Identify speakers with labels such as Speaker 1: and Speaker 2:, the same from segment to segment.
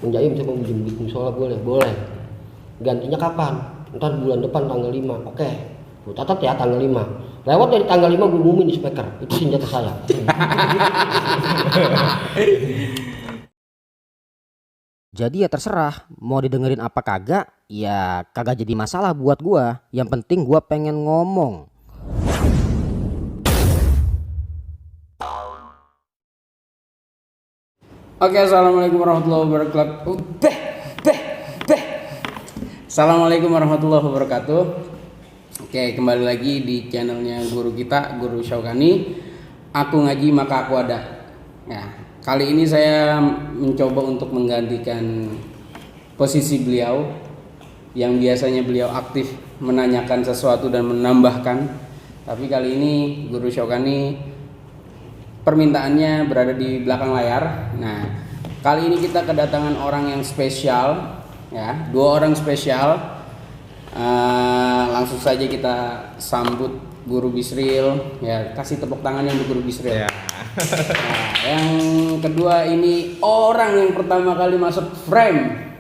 Speaker 1: Bang Jaim saya mau bikin musola, boleh. Gantinya kapan? Ntar bulan depan tanggal 5. Oke. Gue catat ya tanggal 5. Lewat dari tanggal 5 gue umumin di speaker. Itu senjata saya.
Speaker 2: Jadi ya terserah, mau didengerin apa kagak, ya kagak jadi masalah buat gua. Yang penting gua pengen ngomong.
Speaker 3: Oke, assalamualaikum warahmatullahi wabarakatuh. Assalamualaikum warahmatullahi wabarakatuh. Oke, kembali lagi di channelnya guru kita, Guru Syaukani. Aku ngaji maka aku ada. Ya, kali ini saya mencoba untuk menggantikan posisi beliau yang biasanya beliau aktif menanyakan sesuatu dan menambahkan. Tapi kali ini Guru Syaukani permintaannya berada di belakang layar. Nah, kali ini kita kedatangan orang yang spesial, ya, 2 orang spesial. Langsung saja kita sambut Guru Bisril, ya, kasih tepuk tangan yang untuk Guru Bisril.
Speaker 4: Ya.
Speaker 3: Nah, yang kedua ini orang yang pertama kali masuk frame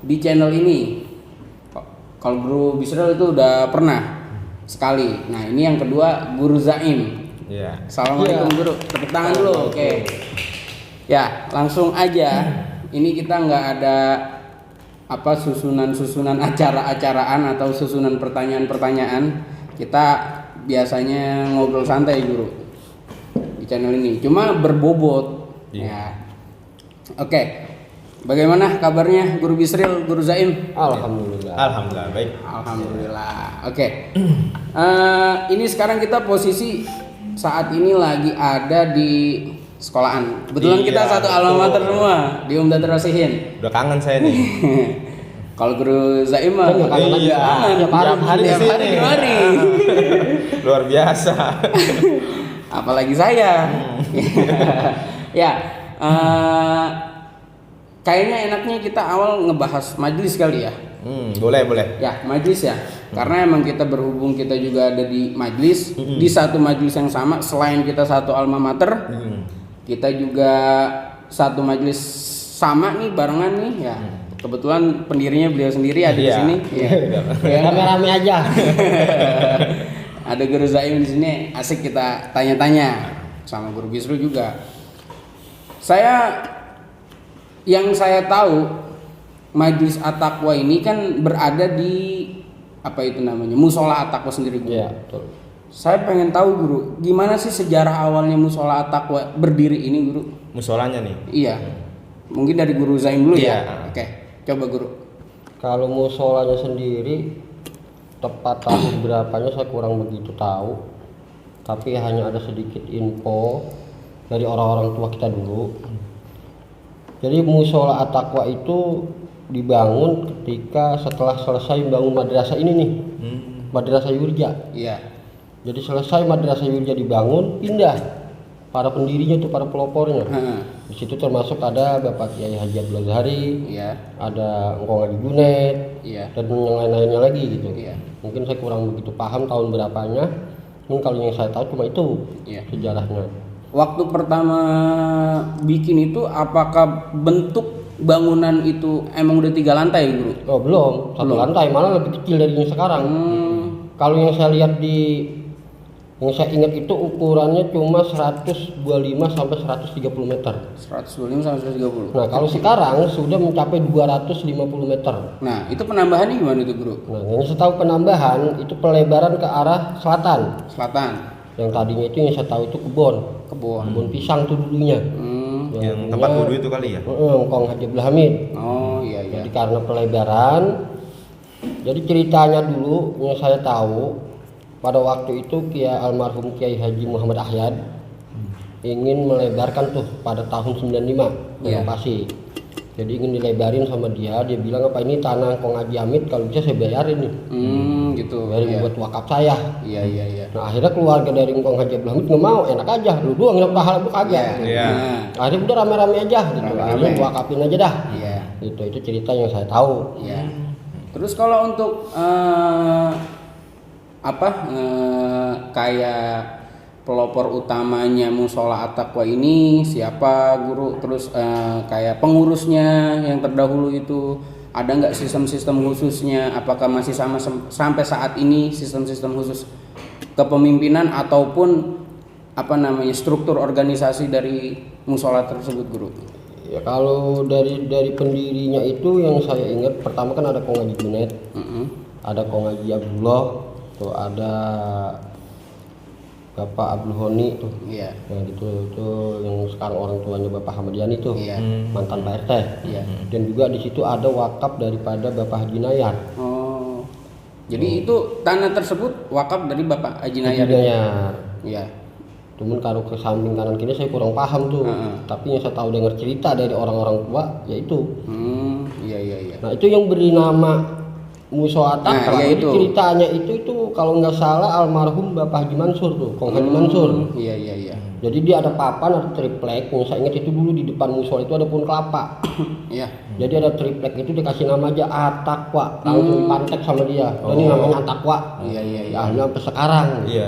Speaker 3: di channel ini. Kalau Guru Bisril itu udah pernah sekali. Nah, ini yang kedua Guru Zaim.
Speaker 4: Ya.
Speaker 3: Assalamualaikum Guru, tepuk tangan dulu. Oke. Ya, langsung aja. Ini kita nggak ada susunan acara-acaraan atau susunan pertanyaan-pertanyaan. Kita biasanya ngobrol santai Guru di channel ini. Cuma berbobot. Ya. Oke. Bagaimana kabarnya Guru Bisril, Guru Zaim?
Speaker 4: Alhamdulillah baik.
Speaker 3: Alhamdulillah. Oke. Ini sekarang kita posisi saat ini lagi ada di sekolahan. Kebetulan kita satu alma mater semua di Umdatul Rasihin.
Speaker 4: Udah kangen saya nih.
Speaker 3: Kalau Guru Zaim mah
Speaker 4: tiap hari di sini. Luar biasa.
Speaker 3: Apalagi saya. Ya, kayaknya enaknya kita awal ngebahas majelis kali ya.
Speaker 4: Boleh.
Speaker 3: Ya, majelis ya. Karena emang kita berhubung kita juga ada di majelis, di satu majelis yang sama. Selain kita satu alma mater, kita juga satu majelis sama nih, barengan nih. Ya, kebetulan pendirinya beliau sendiri ada di sini. Ya.
Speaker 1: Rame-rame aja.
Speaker 3: Ada Guru Zaim di sini, asik kita tanya-tanya sama Guru Bisru juga. Yang saya tahu Majelis At-Taqwa ini kan berada di musola At-Taqwa sendiri, Guru.
Speaker 1: Iya, betul.
Speaker 3: Saya pengen tahu Guru, gimana sih sejarah awalnya musola At-Taqwa berdiri ini, Guru?
Speaker 4: Musolanya nih.
Speaker 3: Iya. Mungkin dari Guru Zaim dulu ya.
Speaker 4: Iya.
Speaker 3: Oke, coba Guru.
Speaker 1: Kalau musolanya sendiri tepat tahun berapanya saya kurang begitu tahu. Tapi hanya ada sedikit info dari orang-orang tua kita dulu. Jadi musola At-Taqwa itu dibangun ketika setelah selesai membangun madrasah ini nih, Madrasah Yurja.
Speaker 3: Iya.
Speaker 1: Jadi selesai Madrasah Yurja dibangun, pindah para pendirinya tuh, para pelopornya. Di situ termasuk ada Bapak Kiai Haji Abdul Azhari,
Speaker 3: Iya.
Speaker 1: ada Engkong Haji Junet,
Speaker 3: Iya.
Speaker 1: dan yang lain-lainnya lagi gitu.
Speaker 3: Iya.
Speaker 1: Mungkin saya kurang begitu paham tahun berapanya. Mungkin kalau yang saya tahu cuma itu sejarahnya.
Speaker 3: Waktu pertama bikin itu, apakah bentuk bangunan itu emang udah 3 lantai, Guru?
Speaker 1: Oh belum, satu lantai, malah lebih kecil dari yang sekarang. Kalau yang saya lihat yang saya ingat itu ukurannya cuma 125 sampai 130 meter.
Speaker 3: 125 sampai 130.
Speaker 1: Nah kalau sekarang sudah mencapai 250 meter.
Speaker 3: Nah itu penambahannya gimana itu, Guru?
Speaker 1: Nah yang saya tahu penambahan itu pelebaran ke arah selatan.
Speaker 3: Selatan.
Speaker 1: Yang tadinya itu yang saya tahu itu kebun pisang tuh dulunya.
Speaker 4: Yang tempat wudhu itu kali ya?
Speaker 1: Engkong Haji Abdul Hamid.
Speaker 3: Oh iya.
Speaker 1: Jadi karena pelebaran, jadi ceritanya dulu yang saya tahu pada waktu itu almarhum Kiai Haji Muhammad Ahyad ingin melebarkan tuh pada tahun 95 renovasi. Jadi ingin dilebarin sama dia bilang apa ini tanah Engkong Haji Hamid kalau bisa saya bayarin nih.
Speaker 3: Gitu.
Speaker 1: Bayarin buat wakaf saya.
Speaker 3: Iya.
Speaker 1: Nah akhirnya keluarga dari Engkong Haji Abdul Hamid nggak mau, enak aja, lu doang yang pahala bu kagak.
Speaker 4: Iya.
Speaker 1: Akhirnya udah rame-rame aja gitu. Akhirnya wakafin aja dah.
Speaker 3: Iya.
Speaker 1: Itu cerita yang saya tahu.
Speaker 3: Iya. Terus kalau untuk kayak pelopor utamanya musola at-taqwa ini siapa guru, terus kayak pengurusnya yang terdahulu itu ada nggak sistem-sistem khususnya, apakah masih sama sampai saat ini sistem-sistem khusus kepemimpinan ataupun struktur organisasi dari musola tersebut guru?
Speaker 1: Ya kalau dari pendirinya itu yang saya ingat pertama kan ada Kong Haji Junet, ada Kong Haji Abdullah, tuh ada Bapak Abdul Honi tuh,
Speaker 3: Iya.
Speaker 1: yang gitu itu yang sekarang orang tuanya Bapak Hamadiani tuh,
Speaker 3: Iya.
Speaker 1: mantan Pak RT.
Speaker 3: Iya.
Speaker 1: Dan juga di situ ada wakaf daripada Bapak Haji Nayar.
Speaker 3: Oh, jadi itu tanah tersebut wakaf dari Bapak Haji Nayar. Iya.
Speaker 1: Cuman kalau ke samping kanan kiri saya kurang paham tuh. Tapi yang saya tahu dengar cerita dari orang-orang tua yaitu.
Speaker 3: Iya.
Speaker 1: Nah itu yang beri nama Musola at-Taqwa.
Speaker 3: Iya,
Speaker 1: Jadi
Speaker 3: itu.
Speaker 1: ceritanya itu kalau nggak salah almarhum Bapak Haji Mansur tuh, Kong Haji Mansur.
Speaker 3: Iya.
Speaker 1: Jadi dia ada papan, ada triplek. Yang saya ingat itu dulu di depan musola itu ada pohon kelapa.
Speaker 3: Iya.
Speaker 1: Jadi ada triplek itu dikasih nama aja at-Taqwa, langsung dipantek sama dia. Dan ini namanya at-Taqwa.
Speaker 3: Iya.
Speaker 1: Ya sampai sekarang.
Speaker 4: Iya.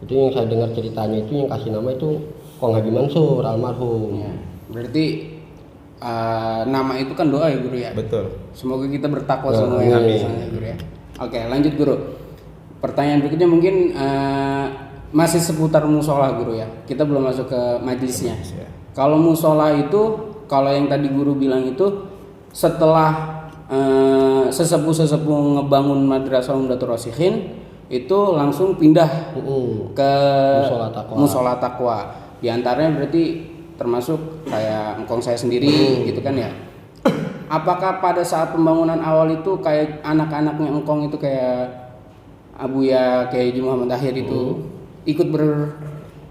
Speaker 1: Itu yang saya dengar ceritanya itu yang kasih nama itu Kong Haji Mansur almarhum.
Speaker 3: Ya. Berarti nama itu kan doa ya guru ya.
Speaker 4: Betul.
Speaker 3: Semoga kita bertakwa semua ya, guru ya. Oke, lanjut guru. Pertanyaan berikutnya mungkin masih seputar musola guru ya. Kita belum masuk ke majelisnya.
Speaker 4: Ya.
Speaker 3: Kalau musola itu, kalau yang tadi guru bilang itu setelah sesepuh ngebangun Madrasah Umdatul Rasikhin itu langsung pindah ke musola taqwa. Di antaranya berarti termasuk kayak engkong saya sendiri gitu kan ya. Apakah pada saat pembangunan awal itu kayak anak-anaknya engkong itu kayak Abuya kayak Haji Muhammad Tahir itu ikut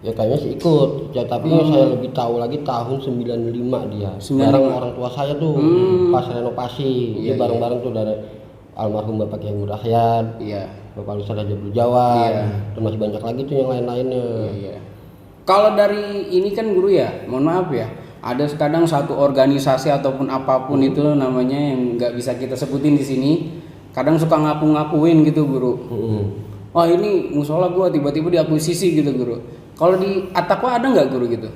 Speaker 1: Ya kayaknya sih ikut. Ya tapi saya lebih tahu lagi tahun 95 dia. Bareng orang tua saya tuh pas renovasi. Dia bareng-bareng tuh dari almarhum Bapak Kiai Murahyad.
Speaker 3: Iya.
Speaker 1: Bapak Ustaz Jabul Jawad. Dan masih banyak lagi tuh yang lain-lainnya.
Speaker 3: Iya. Kalau dari ini kan guru ya, mohon maaf ya, ada kadang satu organisasi ataupun apapun itu namanya yang nggak bisa kita sebutin di sini, kadang suka ngaku-ngakuin gitu guru. Wah ini musola gua tiba-tiba diakuisisi gitu guru. Kalau di at-Taqwa ada nggak guru gitu?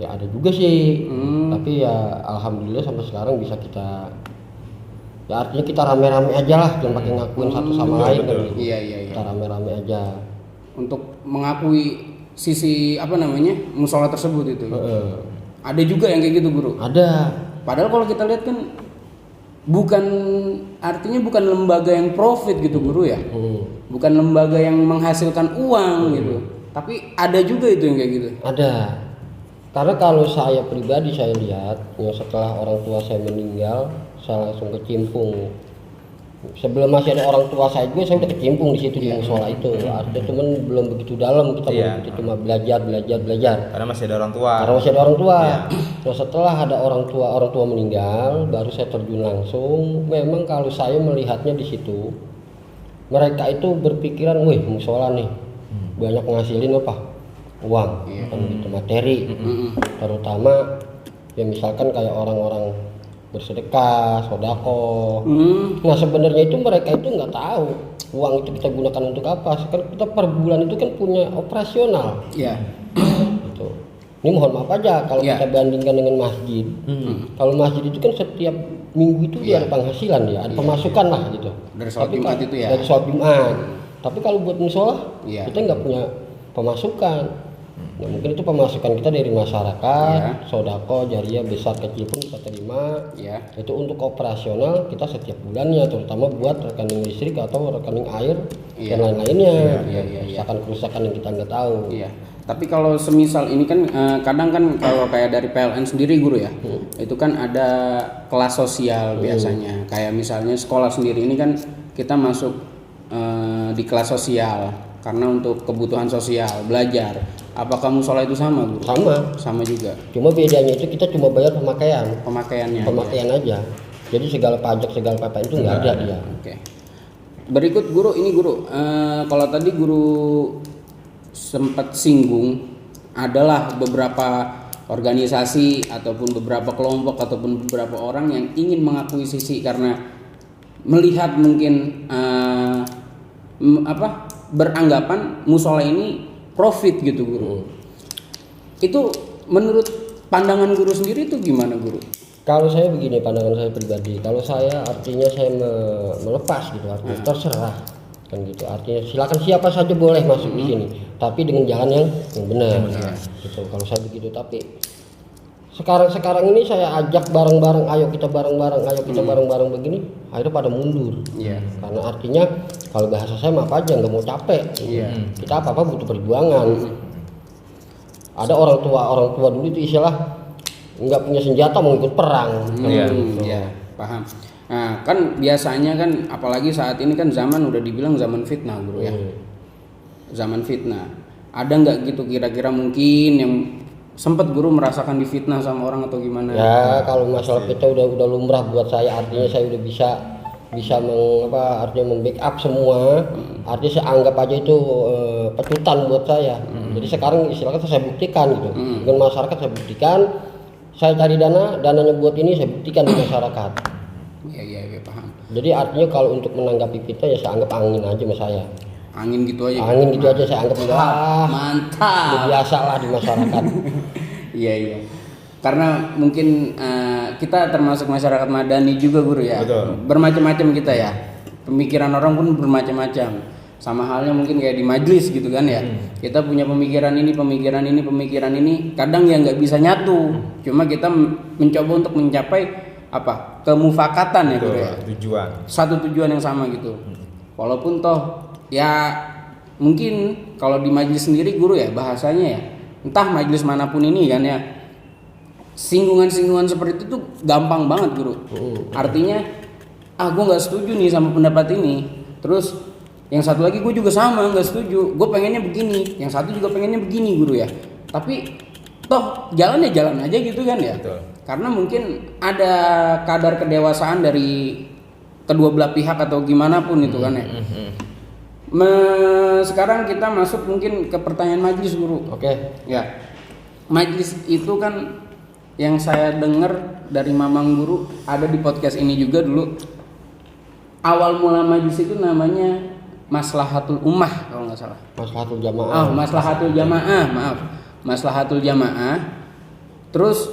Speaker 1: Ya ada juga sih. Tapi ya alhamdulillah sampai sekarang bisa kita. Ya artinya kita rame-rame aja lah, jangan pakai ngakuin satu sama lain.
Speaker 3: Iya.
Speaker 1: Kita rame-rame aja.
Speaker 3: Untuk mengakui sisi musola tersebut itu. Ada juga yang kayak gitu guru.
Speaker 1: Ada.
Speaker 3: Padahal kalau kita lihat kan artinya bukan lembaga yang profit gitu guru ya. Bukan lembaga yang menghasilkan uang gitu. Tapi ada juga itu yang kayak gitu.
Speaker 1: Ada. Karena kalau saya pribadi saya lihat yang setelah orang tua saya meninggal, saya langsung kecimpung. Sebelum masih ada orang tua saya juga, saya udah kecimpung di situ di musola itu. Artinya cuman belum begitu dalam kita begitu cuma belajar.
Speaker 4: Karena masih ada orang tua. Nah
Speaker 1: setelah ada orang tua meninggal, baru saya terjun langsung. Memang kalau saya melihatnya di situ, mereka itu berpikiran, wih musola nih banyak ngasilin uang, kan gitu materi, terutama ya misalkan kayak orang-orang bersedekah, sodako. Nah sebenarnya itu mereka itu nggak tahu uang itu kita gunakan untuk apa. Sekarang kita per bulan itu kan punya operasional.
Speaker 3: Iya.
Speaker 1: Gitu. Ini mohon maaf aja kalau kita bandingkan dengan masjid. Kalau masjid itu kan setiap minggu itu dia ada penghasilan dia, ada pemasukan lah gitu.
Speaker 3: Dari sholat Jumat itu ya.
Speaker 1: Dari sholat Jumat. Tapi kalau buat musola kita nggak punya pemasukan. Nah, mungkin itu pemasukan kita dari masyarakat, sodako, jariah besar kecil pun kita terima. Itu untuk operasional kita setiap bulannya, terutama buat rekening listrik atau rekening air dan lain-lainnya. Misalkan kerusakan yang kita nggak tahu.
Speaker 3: Tapi kalau semisal ini kan kadang kan kalau kayak dari PLN sendiri guru ya, itu kan ada kelas sosial biasanya. Kayak misalnya sekolah sendiri ini kan kita masuk di kelas sosial karena untuk kebutuhan sosial belajar. Apakah musola itu sama guru? Sama juga.
Speaker 1: Cuma bedanya itu kita cuma bayar
Speaker 3: pemakaiannya
Speaker 1: aja. Jadi segala pajak segala apa itu nggak ada dia.
Speaker 3: Oke. Berikut guru ini guru. Kalau tadi guru sempat singgung adalah beberapa organisasi ataupun beberapa kelompok ataupun beberapa orang yang ingin mengakuisisi karena melihat mungkin beranggapan musola ini profit gitu guru. Itu menurut pandangan guru sendiri itu gimana guru?
Speaker 1: Kalau saya begini, pandangan saya pribadi, kalau saya artinya saya melepas gitu, artinya terserah kan gitu, artinya silakan siapa saja boleh masuk di sini, tapi dengan jalan yang benar gitu. Kalau saya begitu, tapi sekarang ini saya ajak bareng-bareng, ayo kita bareng-bareng begini, akhirnya pada mundur. Karena artinya kalau bahasa saya maaf aja, nggak mau capek. Kita apa butuh perjuangan. Ada orang tua dulu itu istilah nggak punya senjata mau ikut perang.
Speaker 3: Paham. Nah kan biasanya kan apalagi saat ini kan zaman udah dibilang zaman fitnah guru ya. Zaman fitnah. Ada nggak gitu kira-kira mungkin yang sempat guru merasakan difitnah sama orang atau gimana?
Speaker 1: Ya kalau masalah kita udah lumrah buat saya, artinya saya udah bisa artinya membackup semua. Artinya saya anggap aja itu pecutan buat saya. Jadi sekarang istilahnya saya buktikan gitu. Dengan masyarakat saya buktikan, saya cari dananya buat ini saya buktikan di masyarakat.
Speaker 3: Iya paham.
Speaker 1: Jadi artinya kalau untuk menanggapi kita ya saya anggap angin aja sama saya.
Speaker 3: Angin gitu aja.
Speaker 1: Angin gitu aja saya anggap
Speaker 3: mantap.
Speaker 1: Udah biasa lah di masyarakat.
Speaker 3: Iya. Karena mungkin kita termasuk masyarakat madani juga guru ya.
Speaker 4: Betul.
Speaker 3: Bermacam-macam kita ya. Pemikiran orang pun bermacam-macam. Sama halnya mungkin kayak di majelis gitu kan ya. Kita punya pemikiran ini. Kadang ya nggak bisa nyatu. Cuma kita mencoba untuk mencapai kemufakatan ya guru ya.
Speaker 4: Tujuan.
Speaker 3: Satu tujuan yang sama gitu. Walaupun toh ya mungkin kalau di majelis sendiri guru ya bahasanya ya. Entah majelis manapun ini kan ya. Singgungan seperti itu tuh gampang banget guru. Artinya gue nggak setuju nih sama pendapat ini. Terus yang satu lagi gue juga sama nggak setuju. Gue pengennya begini. Yang satu juga pengennya begini guru ya. Tapi toh jalan aja gitu kan ya.
Speaker 4: Betul.
Speaker 3: Karena mungkin ada kadar kedewasaan dari kedua belah pihak atau gimana pun itu kan ya. Sekarang kita masuk mungkin ke pertanyaan majelis guru.
Speaker 1: Oke.
Speaker 3: Ya. Majelis itu kan yang saya dengar dari mamang guru ada di podcast ini juga dulu. Awal mula majelis itu namanya Maslahatul Ummah kalau nggak salah.
Speaker 1: Maslahatul Jamaah.
Speaker 3: Maslahatul Jamaah, maaf. Maslahatul Jamaah. Terus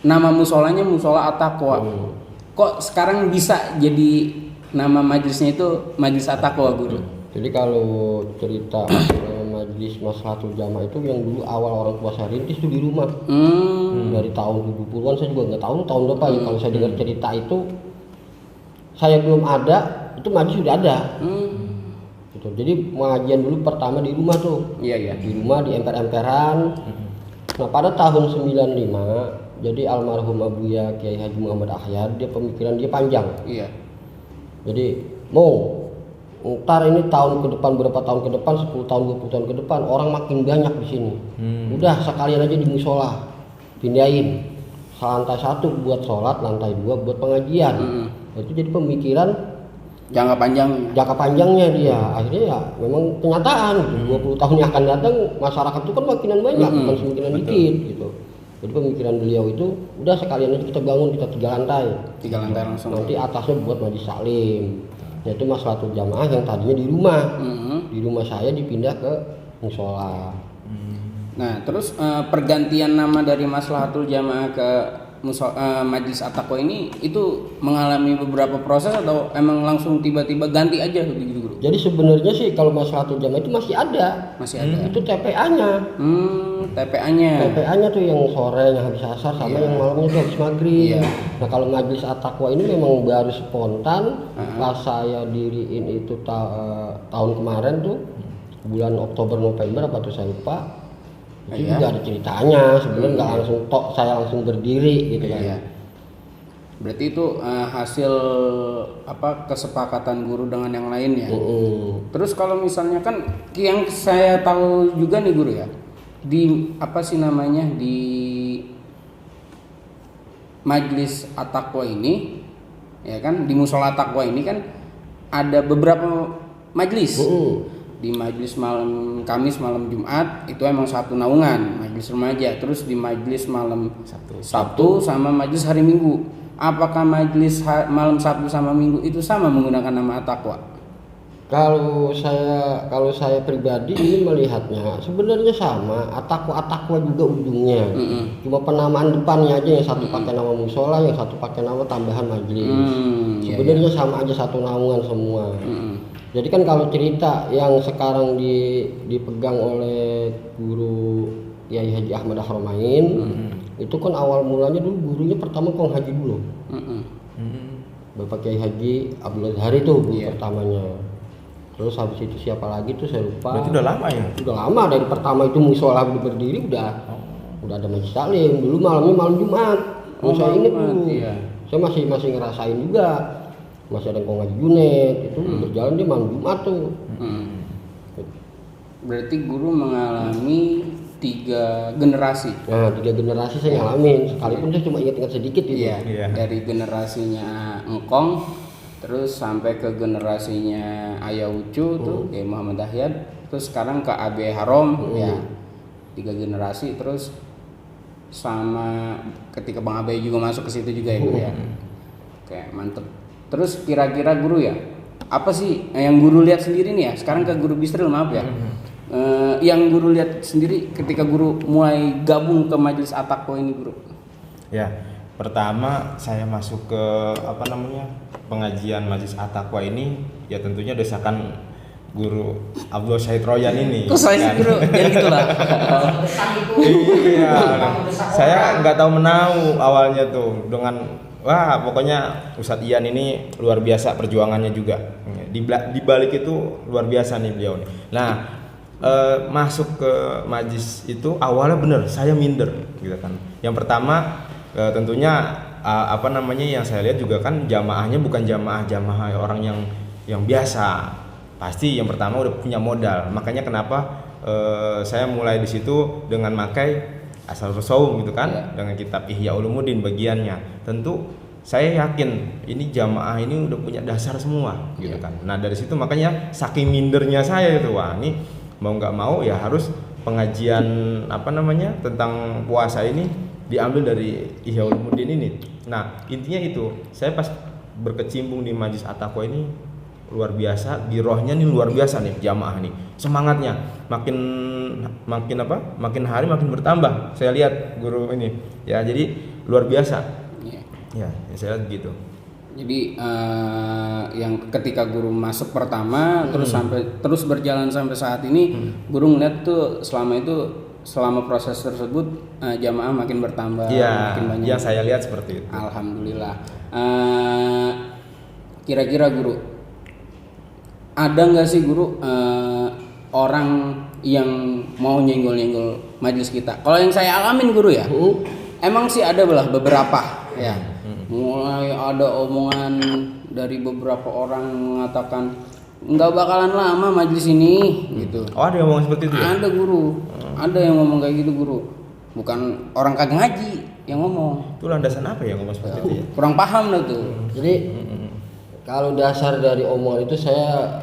Speaker 3: nama musolanya Musola At-Taqwa. Kok sekarang bisa jadi nama majelisnya itu Majelis At-Taqwa guru?
Speaker 1: Jadi kalau cerita majelis Maslahatul Jamaah itu yang dulu awal orang tua saya rintis itu di rumah. Dari tahun 70-an saya juga nggak tahu tahun berapa ya. Kalau saya dengar cerita itu saya belum ada, itu majelis sudah ada. Gitu. Jadi pengajian dulu pertama di rumah tuh.
Speaker 3: Iya.
Speaker 1: Di rumah di emper-emperan. Nah pada tahun 95 jadi almarhum Abuya Kiai Haji Muhammad Ahyar dia pemikiran dia panjang.
Speaker 3: Iya.
Speaker 1: Jadi ntar ini tahun ke depan berapa tahun ke depan 10 tahun 20 tahun ke depan orang makin banyak di sini. Udah sekalian aja di musola pindahin lantai 1 buat sholat, lantai 2 buat pengajian. Itu jadi pemikiran
Speaker 3: jangka
Speaker 1: panjangnya dia. Akhirnya ya memang kenyataan gitu. 20 tahun yang akan datang masyarakat itu kan makinan banyak, bukan semakinan dikit gitu. Jadi pemikiran beliau itu udah sekalian aja kita bangun kita 3 lantai.
Speaker 3: 3 lantai langsung.
Speaker 1: Nanti atasnya buat majelis salim. Yaitu Maslahatul Jamaah yang tadinya di rumah. Di rumah saya dipindah ke musola.
Speaker 3: Nah, terus pergantian nama dari Maslahatul Jamaah ke Majelis At-Taqwa ini itu mengalami beberapa proses atau emang langsung tiba-tiba ganti aja gitu guru?
Speaker 1: Jadi sebenarnya sih kalau Maslahatul Jamaah itu masih ada. Itu TPA-nya. TPA-nya tuh yang sore yang habis asar sama yang malamnya tuh habis maghrib. Nah kalau Majelis At-Taqwa ini memang baru spontan. Pas saya diriin itu tahun kemarin tuh bulan Oktober November apa tuh saya lupa. Itu juga ada ceritanya sebenarnya nggak langsung saya langsung berdiri gitu kan.
Speaker 3: Berarti itu hasil kesepakatan guru dengan yang lain ya. Terus kalau misalnya kan yang saya tahu juga nih guru ya di di Majelis At-Taqwa ini ya kan di Musola At-Taqwa ini kan ada beberapa majelis. Di majelis malam Kamis, malam Jumat itu emang satu naungan majelis remaja. Terus di majelis malam Sabtu sama majelis hari Minggu. Apakah majelis malam Sabtu sama Minggu itu sama menggunakan nama At-Taqwa?
Speaker 1: Kalau saya pribadi ini melihatnya sebenarnya sama, atakwa juga ujungnya. Cuma penamaan depannya aja, yang satu pakai nama musola, yang satu pakai nama tambahan majelis. Sebenarnya sama aja, satu naungan semua. Jadi kan kalau cerita yang sekarang dipegang oleh guru Yai Haji Ahmad Ahromain, itu kan awal mulanya dulu gurunya pertama Kong Haji dulu. Bapak Kiai Haji Abdul Azhar itu guru pertamanya. Terus habis itu siapa lagi tuh saya lupa.
Speaker 4: Berarti udah lama ya?
Speaker 1: Udah lama, dari pertama itu musola berdiri udah ada majelis taklim. Dulu malamnya malam Jumat. Saya ingat dulu. Iya. Saya masih ngerasain juga. Masih ada Kong Haji Junet itu berjalan dia malam Jumat tuh.
Speaker 3: Berarti guru mengalami 3 generasi.
Speaker 1: Nah, 3 generasi saya ngalamin. Sekalipun saya cuma ingat-ingat sedikit gitu.
Speaker 3: Iya. Dari generasinya Engkong, terus sampai ke generasinya Ayah Ucu tuh kayak Muhammad Dahyat, terus sekarang ke AB Harom ya, 3 generasi. Terus sama ketika Bang Abe juga masuk ke situ juga ya guru ya. Oke, mantep. Terus kira-kira guru ya, apa sih yang guru lihat sendiri nih ya? Sekarang ke guru Bisril, maaf ya. Yang guru lihat sendiri ketika guru mulai gabung ke Majelis At-Taqwa ini guru.
Speaker 4: Ya, pertama saya masuk ke pengajian Majelis At-Taqwa ini ya tentunya desakan guru Abdul Syahid Royan ini.
Speaker 3: Kok saya sih guru? Jadi gitulah.
Speaker 4: Iya, saya nggak tahu menau awalnya tuh dengan pokoknya Ustadz Ian ini luar biasa perjuangannya juga. Di balik itu luar biasa nih beliau nih. Nah, masuk ke majlis itu awalnya bener saya minder gitu kan. Yang pertama tentunya yang saya lihat juga kan jamaahnya bukan jamaah orang yang biasa. Pasti yang pertama udah punya modal. Makanya kenapa saya mulai di situ dengan makai Asal Rasul gitu kan, dengan kitab Ihya Ulumuddin bagiannya. Tentu saya yakin ini jamaah ini udah punya dasar semua gitu kan. Nah, dari situ makanya saking mindernya saya itu, ini mau nggak mau ya harus pengajian tentang puasa ini diambil dari Ihya Ulumuddin ini. Nah, intinya itu, saya pas berkecimpung di Majelis At-Taqwa ini luar biasa, di rohnya nih luar biasa nih jamaah nih. Semangatnya makin hari makin bertambah. Saya lihat guru ini. Ya, jadi luar biasa. Ya, saya lihat gitu.
Speaker 3: Jadi yang ketika guru masuk pertama terus berjalan sampai saat ini, guru ngeliat tuh selama proses tersebut jamaah makin bertambah, makin banyak.
Speaker 4: Yang saya lihat seperti itu.
Speaker 3: Alhamdulillah. Kira-kira guru, ada nggak sih guru orang yang mau nyenggol-nyenggol majelis kita? Kalau yang saya alamin guru ya, emang sih ada beberapa ya. Mulai ada omongan dari beberapa orang mengatakan nggak bakalan lama majelis ini gitu.
Speaker 4: Oh, ada yang ngomong seperti itu ya?
Speaker 3: Ada guru, ada yang ngomong kayak gitu guru. Bukan orang kagak ngaji yang ngomong.
Speaker 4: Itu landasan apa yang ngomong seperti itu ya?
Speaker 3: Kurang paham dah tuh.
Speaker 1: Jadi kalau dasar dari omongan itu saya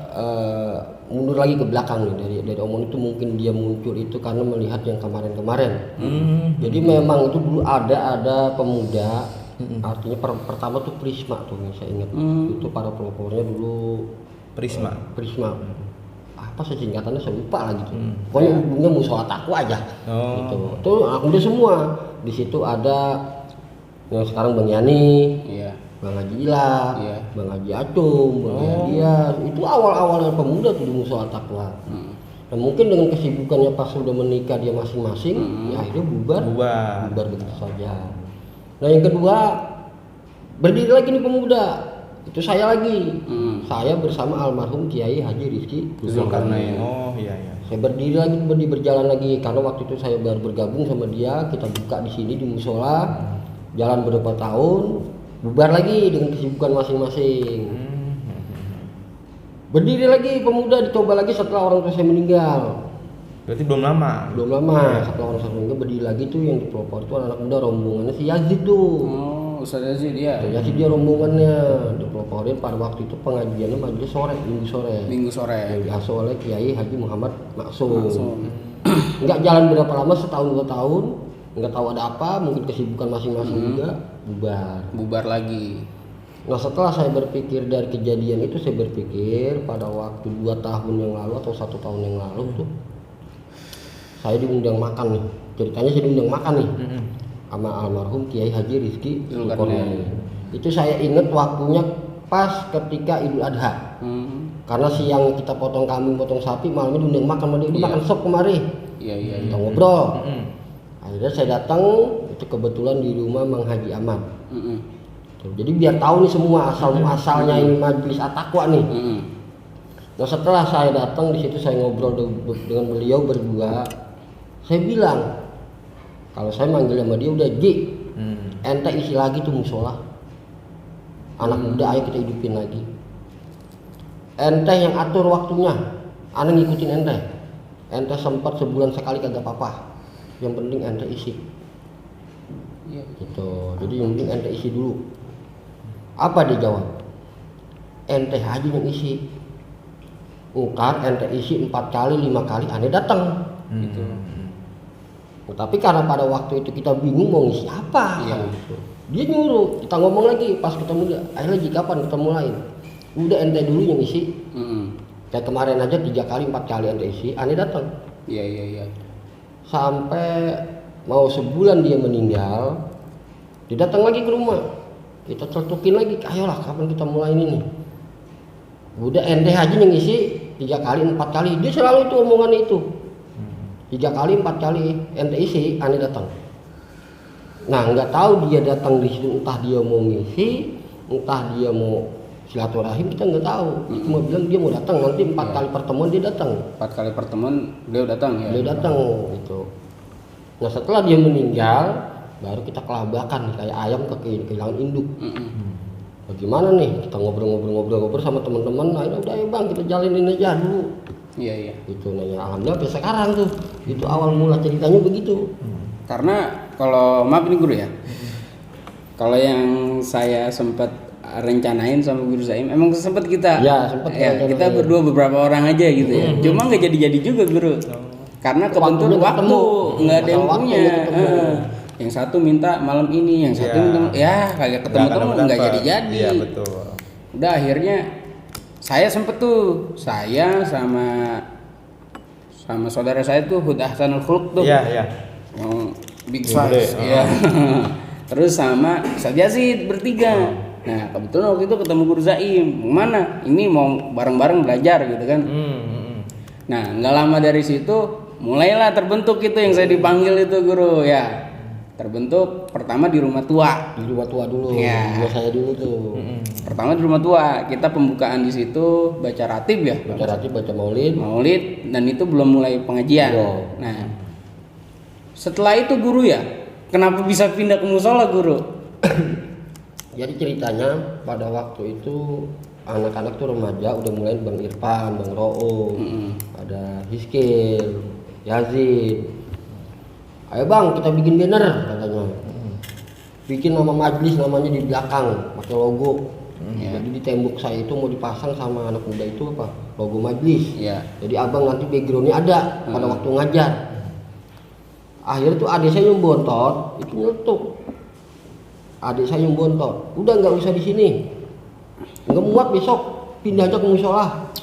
Speaker 1: mundur lagi ke belakang nih, dari omongan itu mungkin dia muncul itu karena melihat yang kemarin-kemarin. Jadi memang itu dulu ada pemuda, artinya pertama tuh Prisma tuh yang saya ingat. Itu para pelopornya dulu
Speaker 4: Prisma.
Speaker 1: Apa singkatannya saya lupa lagi tuh. Pokoknya ujungnya Musola Taqwa aja. Gitu. Tuh udah semua. Di situ ada yang sekarang Bang Yani. Bang Haji Ila, Bang Haji Acung, Bang Yadias, itu awal-awalnya pemuda tuh di Musola Taqwa. Nah, mungkin dengan kesibukannya pas sudah menikah dia masing-masing, ya akhirnya bubar begitu saja. Nah, yang kedua, berdiri lagi nih pemuda, itu saya lagi, saya bersama almarhum Kiai Haji Rizki Zulkarnain.
Speaker 4: Oh iya.
Speaker 1: Saya berdiri lagi, berjalan lagi karena waktu itu saya baru bergabung sama dia, kita buka di sini di musola, jalan beberapa tahun. Bubar lagi dengan kesibukan masing-masing. Berdiri lagi pemuda, dicoba lagi setelah orang tua saya meninggal.
Speaker 4: Berarti belum lama.
Speaker 1: Setelah orang tua saya meninggal berdiri lagi tuh yang di pelopor itu anak muda rombongannya si Yazid tuh.
Speaker 3: Ustaz Yazid dia.
Speaker 1: Yazid dia rombongannya dipeloporin pada waktu itu pengajiannya majelis sore, minggu sore. Yang diasuh oleh Kiai Haji Muhammad Maksum. Enggak jalan berapa lama, setahun 2 tahun. Nggak tahu ada apa, mungkin kesibukan masing-masing juga bubar
Speaker 3: lagi.
Speaker 1: Nah setelah saya berpikir dari kejadian itu, saya berpikir pada waktu 2 tahun yang lalu atau 1 tahun yang lalu tuh saya diundang makan nih. Ceritanya saya diundang makan nih sama almarhum Kiai Haji Rizky Zulkarnain. Itu saya ingat waktunya pas ketika Idul Adha. Karena siang kita potong kambing, potong sapi, malamnya diundang makan sama dia. Dia makan sop kemari.
Speaker 3: Iya.
Speaker 1: Kita ngobrol. Akhirnya saya datang, itu kebetulan di rumah Mang Haji Ahmad. Jadi biar tahu nih semua asal muasalnya ini majelis at-taqwa nih. Nah setelah saya datang di situ, saya ngobrol dengan beliau berdua. Saya bilang, kalau saya manggil sama dia udah Ji, ente isi lagi tuh musola. Anak muda ayo kita hidupin lagi. Ente yang atur waktunya, anak ngikutin ente. Ente sempat sebulan sekali kagak apa-apa. Yang penting ente isi. Gitu. Jadi yang penting ente isi dulu. Apa dia jawab? Ente aja yang isi. Ntar ente isi 4 kali 5 kali aneh datang. Gitu. Tapi karena pada waktu itu kita bingung mau ngisi apa. Gitu. Dia nyuruh, kita ngomong lagi pas ketemu dia. Akhirnya lagi kapan kita mulai? Udah ente dulu yang isi. Kayak kemarin aja 3 kali 4 kali ente isi, aneh datang.
Speaker 3: Iya.
Speaker 1: Sampai mau sebulan dia meninggal, dia datang lagi ke rumah. Kita cetukin lagi, ayolah kapan kita mulai ini nih. Udah ente haji yang isi 3 kali 4 kali, dia selalu itu omongan itu. 3 kali 4 kali ente isi, aneh datang. Nah nggak tahu dia datang di situ, entah dia mau ngisi, entah dia mau silaturahim, kita nggak tahu. Dia cuma bilang dia mau datang, nanti 4 kali pertemuan dia datang.
Speaker 3: 4 kali pertemuan beliau datang ya.
Speaker 1: Beliau datang gitu. Nah setelah dia meninggal, baru kita kelabakan kayak ayam kehilangan induk. Bagaimana nih? Kita ngobrol sama teman-teman. Akhirnya udah ya bang, kita jalanin aja dulu. Iya. Itu nanya alhamdulillah sampai sekarang tuh. Itu awal mula ceritanya begitu.
Speaker 3: Karena kalau maaf ini guru ya. Kalau yang saya sempat rencanain sama Guru Zaim, emang sempat kita.
Speaker 1: Ya, sempat
Speaker 3: kita berdua beberapa orang aja gitu ya. Cuma nggak jadi juga guru. Karena kebentur waktu nggak ada yang punya. Yang satu minta malam ini, yang satu minta kagak ketemu nggak jadi.
Speaker 4: Iya betul.
Speaker 3: Udah akhirnya saya sempet tuh, saya sama saudara saya tuh Hud Ahsanul Khuluq tuh.
Speaker 4: Iya.
Speaker 3: Yang big size. Iya. Terus sama Ustaz Yazid bertiga. Nah kebetulan waktu itu ketemu Guru Zaim. Mana? Ini mau bareng-bareng belajar gitu kan. Nah nggak lama dari situ mulailah terbentuk itu yang saya dipanggil itu guru ya. Terbentuk pertama di rumah tua.
Speaker 1: Di rumah tua dulu.
Speaker 3: Ya.
Speaker 1: Rumah saya dulu tuh.
Speaker 3: Pertama di rumah tua, kita pembukaan di situ baca ratib ya.
Speaker 1: Baca ratib, baca maulid.
Speaker 3: Maulid dan itu belum mulai pengajian. Nah, setelah itu guru ya, kenapa bisa pindah ke musola guru?
Speaker 1: Jadi ceritanya pada waktu itu anak-anak tuh remaja udah mulai Bang Irfan, Bang Room, ada Hiskil, Yazid. Ayo bang kita bikin banner katanya. Bikin nama majelis namanya di belakang pakai logo. Jadi di tembok saya itu mau dipasang sama anak muda itu apa? Logo majelis. Jadi abang nanti backgroundnya ada pada waktu ngajar. Akhirnya tuh adik saya yang bontot itu nyetuk. Adik saya yang bontot. Udah nggak usah di sini. Nggak muat besok pindah aja ke musola.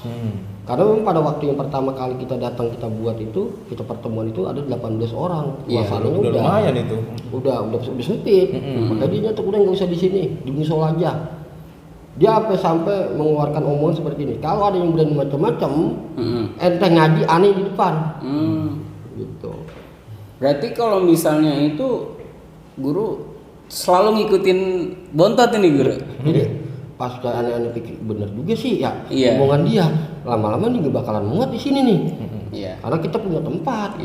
Speaker 1: Karena memang pada waktu yang pertama kali kita datang kita buat itu, kita pertemuan itu ada 18 orang. Suasananya
Speaker 4: udah lumayan itu.
Speaker 1: Udah sempit. Makanya dia nyetuk udah nggak usah di sini, di musola aja. Dia sampai mengeluarkan omongan seperti ini. Kalau ada yang berani macam-macam, ente ngaji aneh di depan. Gitu.
Speaker 3: Berarti kalau misalnya itu guru selalu ngikutin bontot ini guru.
Speaker 1: Jadi pas aneh-aneh pikir bener juga sih ya omongan dia, lama-lama nih gak bakalan muat di sini nih. Karena kita punya tempat.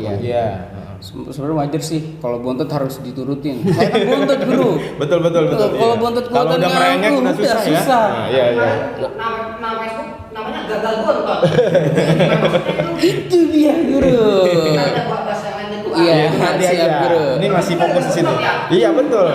Speaker 3: Sebenarnya wajar sih kalau bontot harus diturutin. Saya kan bontot guru.
Speaker 4: Betul.
Speaker 3: Kalau bontot
Speaker 4: kalau udah merengek udah susah ya.
Speaker 5: Nama Facebook namanya gagal bontot.
Speaker 3: Itu dia guru. Iya, siap guru.
Speaker 4: Ini masih fokus di situ. Iya betul.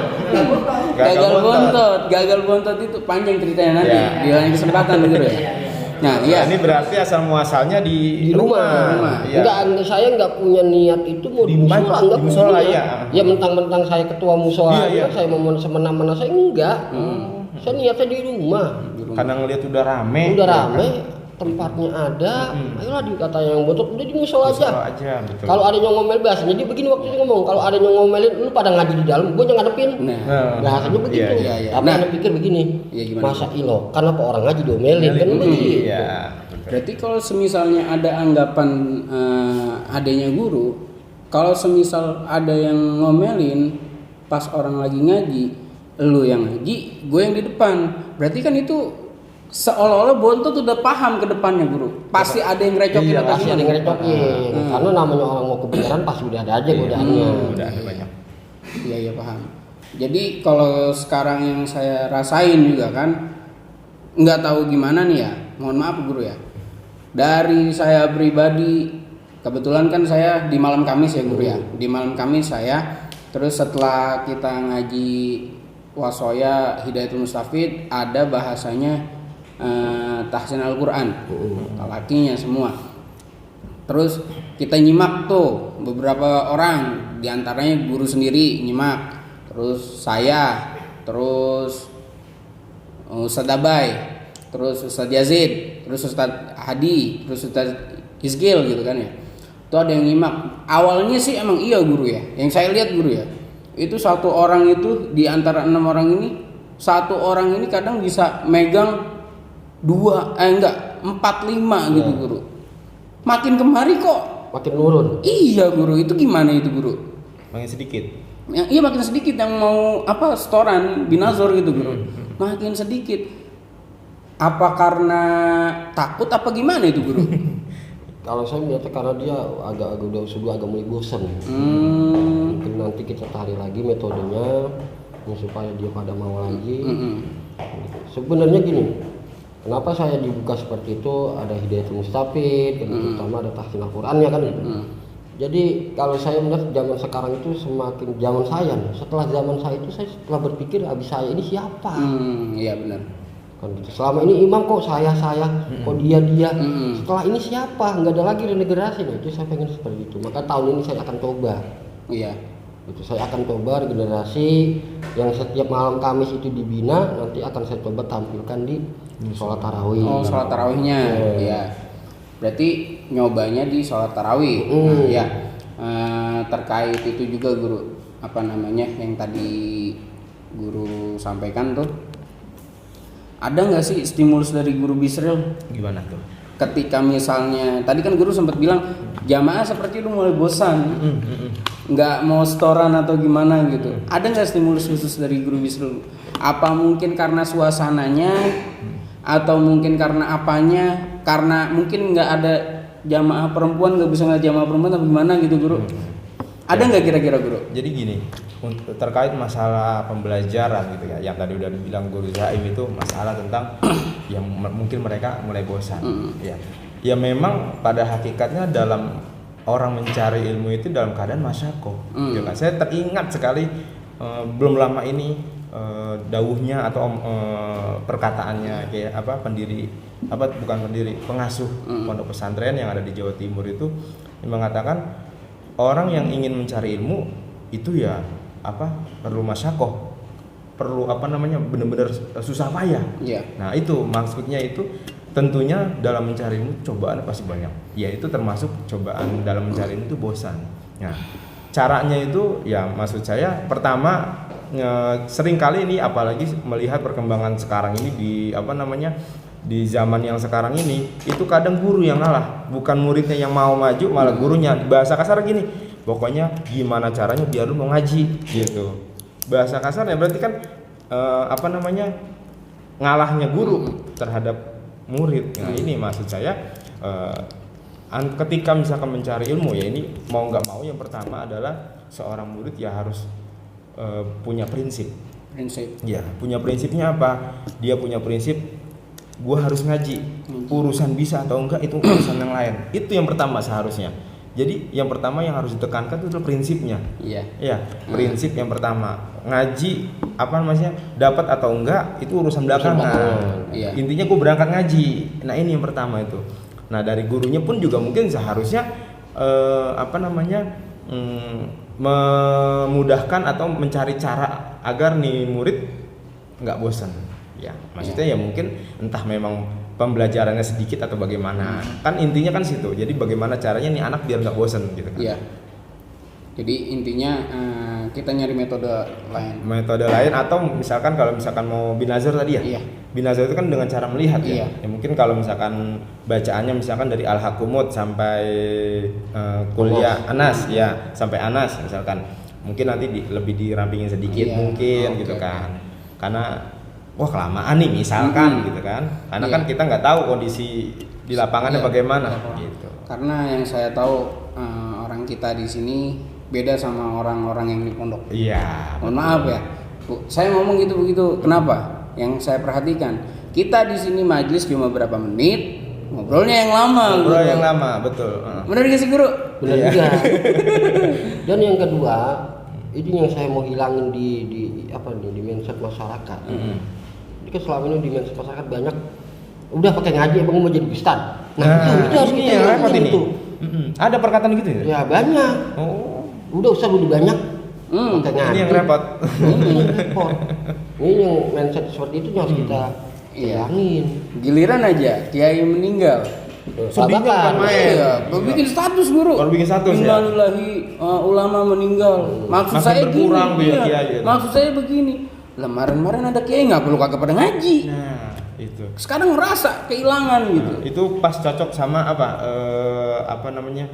Speaker 3: Gagal bontot itu panjang ceritanya nanti di lain kesempatan guru ya. Nah,
Speaker 4: ini berarti asal muasalnya di
Speaker 1: rumah. Enggak, saya enggak punya niat itu mau di musola, enggak punya. Ya mentang-mentang saya ketua musola, saya mau semena-mena saya enggak. Saya niatnya di rumah.
Speaker 4: Karena ngelihat udah rame.
Speaker 1: Udah rame, tempatnya ada. Ayolah dikata yang bontot udah di musola aja.
Speaker 4: Betul.
Speaker 1: Kalau ada yang ngomel bahasanya dia begini waktu itu ngomong, kalau ada yang ngomelin lu pada ngaji di dalam, gua yang ngadepin. Bahasanya begitu.
Speaker 3: iya.
Speaker 1: Tapi anda pikir begini, masa ilo, karena apa orang ngaji diomelin kan begitu.
Speaker 4: Iya.
Speaker 3: Berarti kalau semisalnya ada anggapan adanya guru, kalau semisal ada yang ngomelin pas orang lagi ngaji, lu yang ngaji, gue yang di depan. Berarti kan itu seolah-olah bontot udah paham ke depannya guru. Pasti ada yang ngerecokin atau
Speaker 1: Pasti ada yang ngerecokin. Karena namanya orang mau kebenaran pasti udah ada aja godaannya.
Speaker 4: Udah ada banyak.
Speaker 3: Iya paham. Jadi kalau sekarang yang saya rasain juga kan, nggak tahu gimana nih ya. Mohon maaf guru ya. Dari saya pribadi, kebetulan kan saya di malam Kamis ya guru ya. Di malam Kamis saya, terus setelah kita ngaji wasoya Hidayatul Mustafid, ada bahasanya tahsin Al-Quran, lakinya semua. Terus kita nyimak tuh beberapa orang, diantaranya guru sendiri nyimak, terus saya, terus Ustadz Abai, terus Ustadz Yazid, terus Ustadz Hadi, terus Ustadz Izgil gitu kan ya. Itu ada yang nyimak. Awalnya sih emang iya guru ya, yang saya lihat guru ya, itu satu orang itu di antara 6 orang ini, satu orang ini kadang bisa megang 4, 5 gitu guru. Makin kemari kok
Speaker 1: Makin nurun.
Speaker 3: iya guru, itu gimana itu guru?
Speaker 4: Makin sedikit.
Speaker 3: Iya makin sedikit yang mau setoran binazor gitu guru. Makin sedikit. Apa karena takut apa gimana itu guru?
Speaker 1: Kalau saya melihatnya karena dia sudah agak mulai bosan. Mungkin nanti kita cari lagi metodenya supaya dia pada mau lagi. Sebenarnya gini, kenapa saya dibuka seperti itu? Ada Hidayatul Mustafid, terutama ada tahsin Al-Qurannya kan gitu. Jadi kalau saya melihat zaman sekarang itu semakin zaman saya nih. Setelah zaman saya itu saya setelah berpikir habis saya ini siapa?
Speaker 3: Iya benar.
Speaker 1: Kan gitu. Selama ini imam kok saya, kok dia. Setelah ini siapa? Nggak ada lagi regenerasi nih. Itu saya pengen seperti itu. Maka tahun ini saya akan coba.
Speaker 3: Iya.
Speaker 1: Itu saya akan coba regenerasi yang setiap malam Kamis itu dibina, nanti akan saya coba tampilkan di sholat tarawih.
Speaker 3: Oh, sholat tarawihnya. Iya. Berarti nyobanya di sholat tarawih. Ya. Terkait itu juga guru, apa namanya yang tadi guru sampaikan tuh, ada nggak sih stimulus dari guru Bisril?
Speaker 4: Gimana tuh?
Speaker 3: Ketika misalnya tadi kan guru sempat bilang jamaah seperti itu mulai bosan, nggak mau setoran atau gimana gitu. Ada nggak stimulus khusus dari guru Bisril? Apa mungkin karena suasananya, atau mungkin karena apanya? Karena mungkin nggak ada jamaah perempuan, nggak bisa nggak jamaah perempuan atau gimana gitu guru? Ada nggak kira-kira guru?
Speaker 4: Jadi gini, terkait masalah pembelajaran gitu ya, yang tadi udah dibilang guru Zaim itu masalah tentang yang mungkin mereka mulai bosan. Ya memang pada hakikatnya dalam orang mencari ilmu itu dalam keadaan masyakoh. Ya kan? Saya teringat sekali belum lama ini dawuhnya atau perkataannya kayak pengasuh pondok pesantren yang ada di Jawa Timur itu yang mengatakan orang yang ingin mencari ilmu itu ya perlu masyakoh, perlu benar-benar susah payah. Nah itu maksudnya, itu tentunya dalam mencari ilmu cobaan pasti banyak. Ya itu termasuk cobaan dalam mencari ilmu itu bosan. Nah caranya itu ya maksud saya pertama sering kali ini apalagi melihat perkembangan sekarang ini di zaman yang sekarang ini itu kadang guru yang ngalah, bukan muridnya yang mau maju, malah gurunya. Bahasa kasar gini, pokoknya gimana caranya biar lu mau ngaji gitu. Bahasa kasarnya berarti kan ngalahnya guru terhadap murid. Nah ini maksud saya ketika misalkan mencari ilmu ya ini mau nggak mau yang pertama adalah seorang murid ya harus punya prinsip. Ya punya prinsipnya apa? Dia punya prinsip, gue harus ngaji. Urusan bisa atau enggak itu urusan yang lain. Itu yang pertama seharusnya. Jadi yang pertama yang harus ditekankan itu adalah prinsipnya. Ya prinsip yang pertama. Ngaji dapat atau enggak itu urusan belakangan. Intinya gue berangkat ngaji. Nah ini yang pertama itu. Nah dari gurunya pun juga mungkin seharusnya memudahkan atau mencari cara agar nih murid nggak bosan. Ya, maksudnya ya mungkin entah memang pembelajarannya sedikit atau bagaimana. Kan intinya kan situ. Jadi bagaimana caranya nih anak biar nggak bosen gitu kan.
Speaker 3: Iya. Jadi intinya kita nyari metode lain.
Speaker 4: Metode lain atau misalkan kalau misalkan mau binazar tadi ya.
Speaker 3: Iya.
Speaker 4: Binazar itu kan dengan cara melihat ya.
Speaker 3: Iya.
Speaker 4: Ya mungkin kalau misalkan bacaannya misalkan dari Al-Hakumut sampai kuliah Anas ya, sampai Anas misalkan. Mungkin nanti lebih dirampingin sedikit
Speaker 3: Iya.
Speaker 4: mungkin
Speaker 3: Oke,
Speaker 4: gitu
Speaker 3: oke.
Speaker 4: kan. Karena wah kelamaan nih misalkan gitu kan. Karena
Speaker 3: Iya.
Speaker 4: kan kita nggak tahu kondisi di lapangannya
Speaker 3: Iya.
Speaker 4: bagaimana gitu.
Speaker 3: Karena yang saya tahu orang kita di sini beda sama orang-orang yang di pondok.
Speaker 4: Iya.
Speaker 3: Mohon maaf ya, Bu. Saya ngomong gitu begitu. Kenapa? Yang saya perhatikan, kita di sini majelis cuma berapa menit, ngobrolnya yang lama.
Speaker 4: Ngobrol
Speaker 3: gitu.
Speaker 4: yang lama, betul.
Speaker 3: Benar gak sih guru?
Speaker 1: Benar juga. Dan yang kedua, ini yang saya mau hilangin di apa nih di mindset masyarakat. Ini kan selama ini di mindset masyarakat banyak udah pakai ngaji abang mau jadi ustad. Itu harus
Speaker 4: ini
Speaker 1: kita
Speaker 4: yang repot
Speaker 1: hilangin
Speaker 4: ini.
Speaker 1: itu.
Speaker 4: Ada perkataan gitu ya?
Speaker 1: Ya banyak.
Speaker 4: Oh,
Speaker 1: Udah ustad udah banyak. Pakai ngaji.
Speaker 4: ini yang repot.
Speaker 1: Ini yang repot. Ini yang mindset seperti itu yang harus kita
Speaker 3: Iya.
Speaker 1: hilangin.
Speaker 3: Giliran aja kiai meninggal.
Speaker 4: Sedihnya bukan main.
Speaker 3: Iya, bikin status guru.
Speaker 4: Baru bikin status ya?
Speaker 3: Innalillahi, ulama meninggal. Maksud
Speaker 4: Makin
Speaker 3: saya gini.
Speaker 4: berkurang tuh ya
Speaker 3: iya.
Speaker 4: kiai itu.
Speaker 3: Maksud saya begini. Kemarin ada kiai nggak perlu kagak pada ngaji.
Speaker 4: Nah, itu.
Speaker 3: Sekarang ngerasa kehilangan gitu.
Speaker 4: Itu pas cocok sama apa namanya?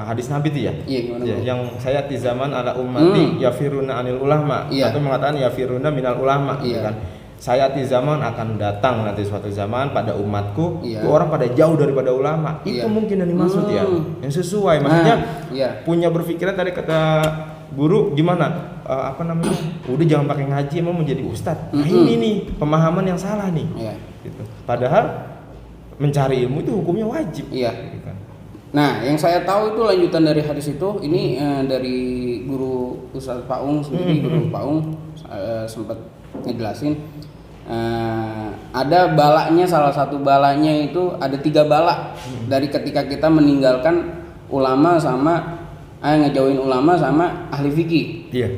Speaker 4: Hadis Nabi itu ya?
Speaker 3: Iya, gimana,
Speaker 4: Ya,
Speaker 3: Bro?
Speaker 4: yang saya di zaman ala ummati yafiruna anil ulama
Speaker 3: Iya.
Speaker 4: atau mengatakan yafiruna minal ulama gitu
Speaker 3: Iya.
Speaker 4: kan. Saya di zaman akan datang nanti suatu zaman pada umatku
Speaker 3: Iya.
Speaker 4: itu orang pada jauh daripada ulama. Itu
Speaker 3: Iya.
Speaker 4: mungkin yang dimaksud ya. Yang sesuai
Speaker 3: Nah,
Speaker 4: maksudnya
Speaker 3: iya.
Speaker 4: punya berpikiran tadi kata guru gimana? Apa namanya? Udah jangan pakai ngaji emang menjadi ustadz. Nah, ini nih pemahaman yang salah nih.
Speaker 3: Iya.
Speaker 4: Gitu. Padahal mencari ilmu itu hukumnya wajib.
Speaker 3: Iya.
Speaker 4: Gitu kan.
Speaker 3: Nah, yang saya tahu itu lanjutan dari hadis itu, ini dari guru Ustadz Paung sendiri, guru Paung sempat ngejelasin ada balanya, salah satu balanya itu ada 3 bala dari ketika kita meninggalkan ulama sama ngejauhin ulama sama ahli fikih.
Speaker 4: Iya.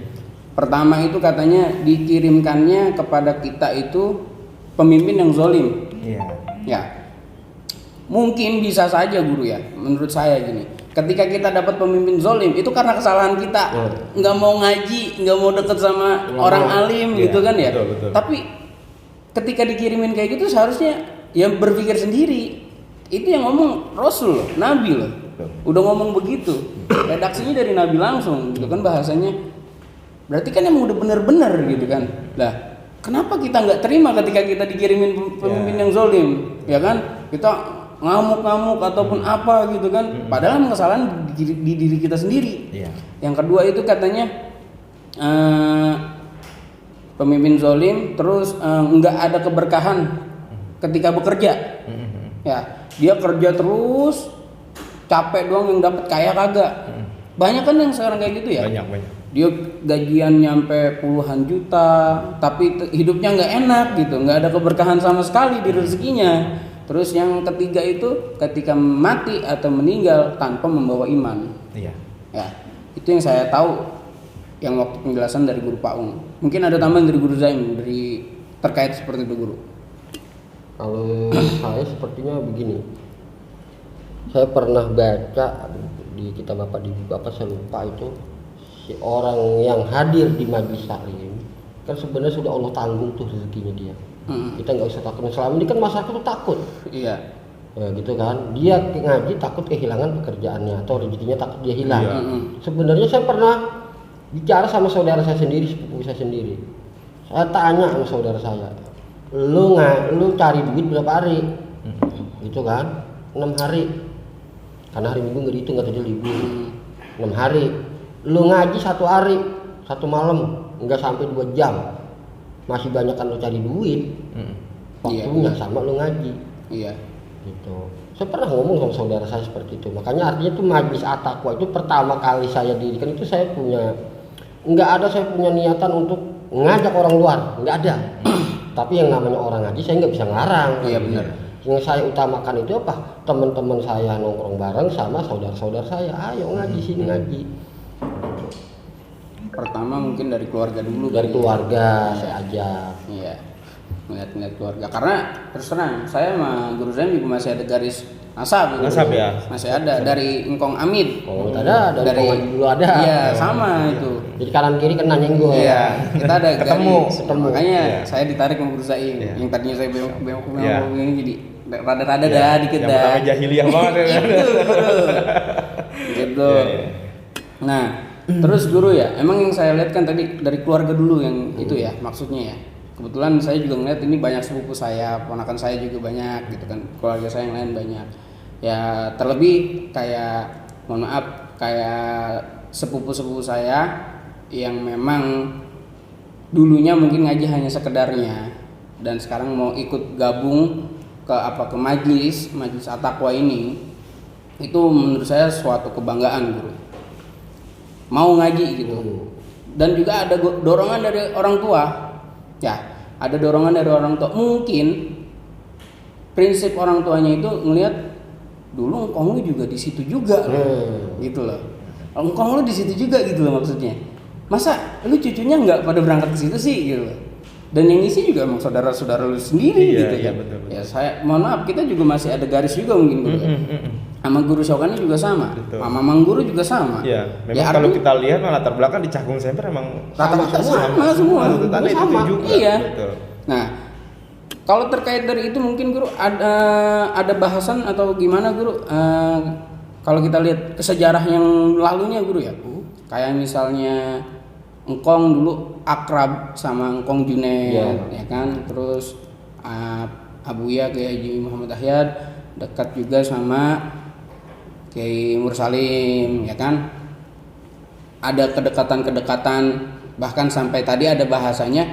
Speaker 3: Pertama itu katanya dikirimkannya kepada kita itu pemimpin yang zolim.
Speaker 4: Iya.
Speaker 3: Ya, mungkin bisa saja guru ya, menurut saya gini. Ketika kita dapat pemimpin zolim itu karena kesalahan kita, nggak mau ngaji, nggak mau deket sama orang alim
Speaker 4: Iya,
Speaker 3: gitu kan ya.
Speaker 4: betul, betul.
Speaker 3: Tapi ketika dikirimin kayak gitu seharusnya ya berpikir sendiri. Itu yang ngomong Rasul loh, Nabi loh. Udah ngomong begitu. Redaksinya dari Nabi langsung, gitu kan bahasanya. Berarti kan emang udah bener-bener gitu kan. Lah, kenapa kita nggak terima ketika kita dikirimin pemimpin yang zolim, ya kan? Kita ngamuk-ngamuk ataupun apa gitu kan? Padahal kesalahan di diri kita sendiri.
Speaker 4: Iya.
Speaker 3: Yang kedua itu katanya pemimpin zolim, terus nggak ada keberkahan ketika bekerja. Ya, dia kerja terus, capek doang yang dapat, kaya kagak. Banyak kan yang sekarang kayak gitu ya.
Speaker 4: Banyak.
Speaker 3: Dia gajian nyampe puluhan juta, tapi hidupnya nggak enak gitu, nggak ada keberkahan sama sekali di rezekinya. Terus yang ketiga itu ketika mati atau meninggal tanpa membawa iman.
Speaker 4: Iya.
Speaker 3: Ya, itu yang saya tahu yang waktu penjelasan dari guru Paung. Mungkin ada tambahan dari guru Zaim dari terkait seperti itu guru.
Speaker 1: Kalau saya sepertinya begini. Saya pernah baca di kitab Bapak di buku apa saya lupa itu, si orang yang hadir di majelis taklim kan sebenarnya sudah Allah tanggung tuh rezekinya dia. Kita nggak usah takut. Selama ini kan masyarakat tuh takut.
Speaker 3: Iya.
Speaker 1: Ya gitu kan. Dia ngaji takut kehilangan pekerjaannya atau rezekinya takut dia hilang.
Speaker 4: Iya.
Speaker 1: Sebenarnya saya pernah bicara sama saudara saya sendiri, sepupu saya sendiri. Saya tanya sama saudara saya, lu cari duit berapa hari? Gitu kan? 6 hari. Karena hari Minggu nggak dihitung, nggak ada libur. 6 hari. Lu ngaji 1 hari, 1 malam, nggak sampai 2 jam. Masih banyak kan lu cari duit. Waktunya sama lu ngaji.
Speaker 3: Iya.
Speaker 1: Gitu. Saya pernah ngomong sama saudara saya seperti itu. Makanya artinya itu majelis at-taqwa itu pertama kali saya dirikan itu saya punya saya punya niatan untuk ngajak orang luar, nggak ada. Tapi yang namanya orang ngaji saya nggak bisa ngarang.
Speaker 3: Iya benar.
Speaker 1: Yang saya utamakan itu apa? Teman-teman saya nongkrong bareng sama saudara-saudara saya. Ayo ngaji sini ngaji.
Speaker 3: Pertama mungkin dari keluarga dulu.
Speaker 1: Dari keluarga saya ajak.
Speaker 3: Iya. ngeliat keluarga. Karena terus terang saya sama Guru Zaim juga masih ada garis nasab gitu.
Speaker 4: Nasab ya?
Speaker 3: Masih ada dari Engkong Amit.
Speaker 1: Oh, ada dari dulu ada.
Speaker 3: Iya, sama itu.
Speaker 1: Jadi kanan kiri kena nyenggol.
Speaker 3: Iya, kita ada
Speaker 4: Ketemu.
Speaker 3: garis. Makanya
Speaker 4: Iya.
Speaker 3: saya ditarik sama Guru Zaim.
Speaker 4: Iya.
Speaker 3: Yang tadinya saya beok
Speaker 4: Iya.
Speaker 3: ini jadi rada-rada
Speaker 4: Iya.
Speaker 3: dah dikit
Speaker 4: Yang
Speaker 3: dah.
Speaker 4: pertama jahiliyah banget ya.
Speaker 3: Gitu.
Speaker 4: Iya, iya.
Speaker 3: Nah, terus guru ya, emang yang saya lihat kan tadi dari keluarga dulu yang itu ya, maksudnya ya. Kebetulan saya juga ngeliat ini banyak sepupu saya, ponakan saya juga banyak gitu kan, keluarga saya yang lain banyak. Ya terlebih kayak, mohon maaf, kayak sepupu-sepupu saya yang memang dulunya mungkin ngaji hanya sekedarnya dan sekarang mau ikut gabung ke majelis at-taqwa ini, itu menurut saya suatu kebanggaan guru. Mau ngaji gitu. Dan juga ada dorongan dari orang tua. Ya, ada dorongan dari orang tua. Mungkin prinsip orang tuanya itu ngelihat dulu engkong lu juga di situ juga loh. Gitu loh. Engkong lu di situ juga gitu loh maksudnya. Masa lu cucunya nggak pada berangkat ke situ sih gitu loh. Dan yang isi juga emang saudara-saudara lu sendiri
Speaker 4: Iya,
Speaker 3: gitu
Speaker 4: iya,
Speaker 3: kan.
Speaker 4: betul.
Speaker 3: Ya saya mohon maaf, kita juga masih ada garis juga mungkin guru. Sama Guru Syaukani juga sama.
Speaker 4: Betul.
Speaker 3: Sama Mang Guru juga sama.
Speaker 4: Iya, memang
Speaker 3: Ya,
Speaker 4: kalau
Speaker 3: artinya
Speaker 4: kita lihat latar belakang di Cakung Center emang
Speaker 3: rata-rata sama semua.
Speaker 4: Tuntutannya itu
Speaker 3: Sama.
Speaker 4: juga.
Speaker 3: Iya.
Speaker 4: Betul.
Speaker 3: Nah, kalau terkait dari itu mungkin guru ada bahasan atau gimana guru? Kalau kita lihat ke sejarah yang lalunya guru ya, kayak misalnya Engkong dulu akrab sama Engkong Junaid, ya kan? Terus Abuya Kiai Haji Muhammad Ahyad dekat juga sama Kiai Mursalim, ya kan? Ada kedekatan-kedekatan, bahkan sampai tadi ada bahasanya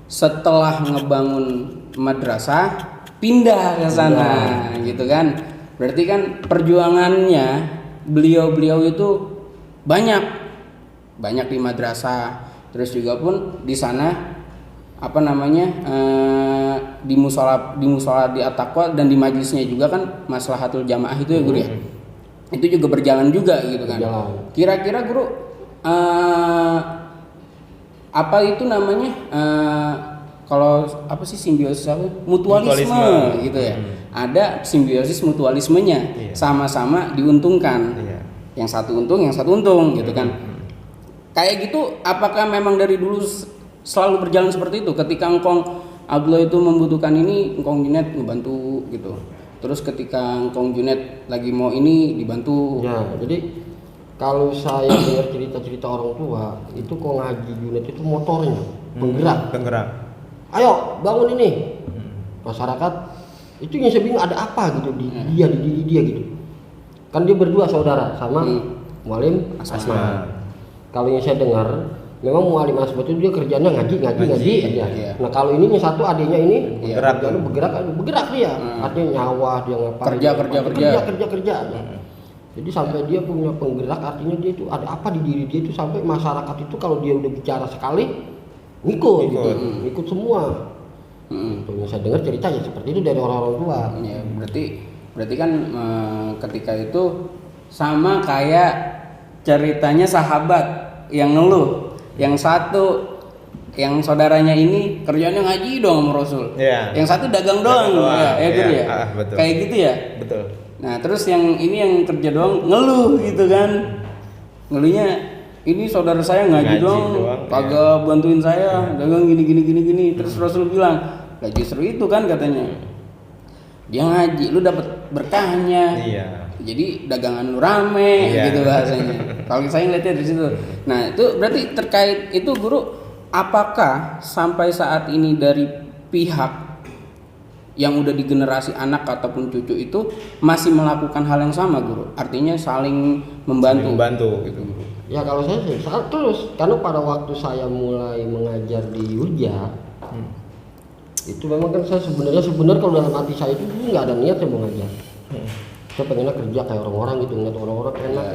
Speaker 3: setelah ngebangun madrasah pindah ke sana, gitu kan? Berarti kan perjuangannya beliau itu banyak di madrasah, terus juga pun di sana di musola di at-taqwa dan di majlisnya juga kan maslahatul jamaah itu ya guru ya. Itu juga berjalan juga gitu kan. Kira-kira guru apa itu namanya kalau apa sih simbiosis apa? Mutualisme gitu ya. Ada simbiosis mutualismenya, sama-sama diuntungkan. Yang satu untung gitu kan. Kayak gitu, apakah memang dari dulu selalu berjalan seperti itu? Ketika Engkong Abdullah itu membutuhkan ini, Engkong Junaid ngebantu gitu. Terus ketika Engkong Junaid lagi mau ini dibantu.
Speaker 1: Ya, jadi kalau saya dengar cerita-cerita orang tua, itu kok ngaji Junaid itu motornya penggerak. Ayo bangun ini. Masyarakat itu yang saya bingung ada apa gitu di diri dia gitu. Kan dia berdua saudara sama Mualim Asma. Kalau yang saya dengar, memang Mualim Asma itu dia kerjanya ngaji aja.
Speaker 3: Iya.
Speaker 1: Nah kalau ini yang satu adiknya ini bergerak dia, artinya nyawa dia ngapain? Kerja aja. Jadi sampai dia punya penggerak, artinya dia itu ada apa di diri dia itu sampai masyarakat itu kalau dia udah bicara sekali ngikut semua. Yang saya dengar ceritanya seperti itu dari orang-orang tua.
Speaker 3: Ya, berarti kan ketika itu sama kayak ceritanya sahabat yang ngeluh, yang satu yang saudaranya ini kerjanya ngaji doang sama Rasul, yang satu dagang doang, gitu ya.
Speaker 4: Betul.
Speaker 3: Kayak gitu ya.
Speaker 4: Betul.
Speaker 3: Nah terus yang ini yang kerja doang ngeluh gitu kan, ngeluhnya ini saudara saya ngaji doang, kagak bantuin saya dagang gini. Terus Rasul bilang, lah justru itu kan katanya, dia ngaji, lu dapat berkahnya.
Speaker 4: Iya.
Speaker 3: Jadi dagangan lu rame gitu bahasanya. Kalau saya ngeliatnya dari situ. Nah itu berarti terkait itu guru, apakah sampai saat ini dari pihak yang udah di generasi anak ataupun cucu itu masih melakukan hal yang sama guru? Artinya saling membantu
Speaker 4: gitu.
Speaker 1: Ya kalau saya sih saat terus, karena pada waktu saya mulai mengajar di Yurja, itu memang kan saya sebenarnya kalau dalam hati saya itu nggak ada niat saya mau ngajar. Saya pengennya kerja kayak orang-orang gitu, ngeliat orang-orang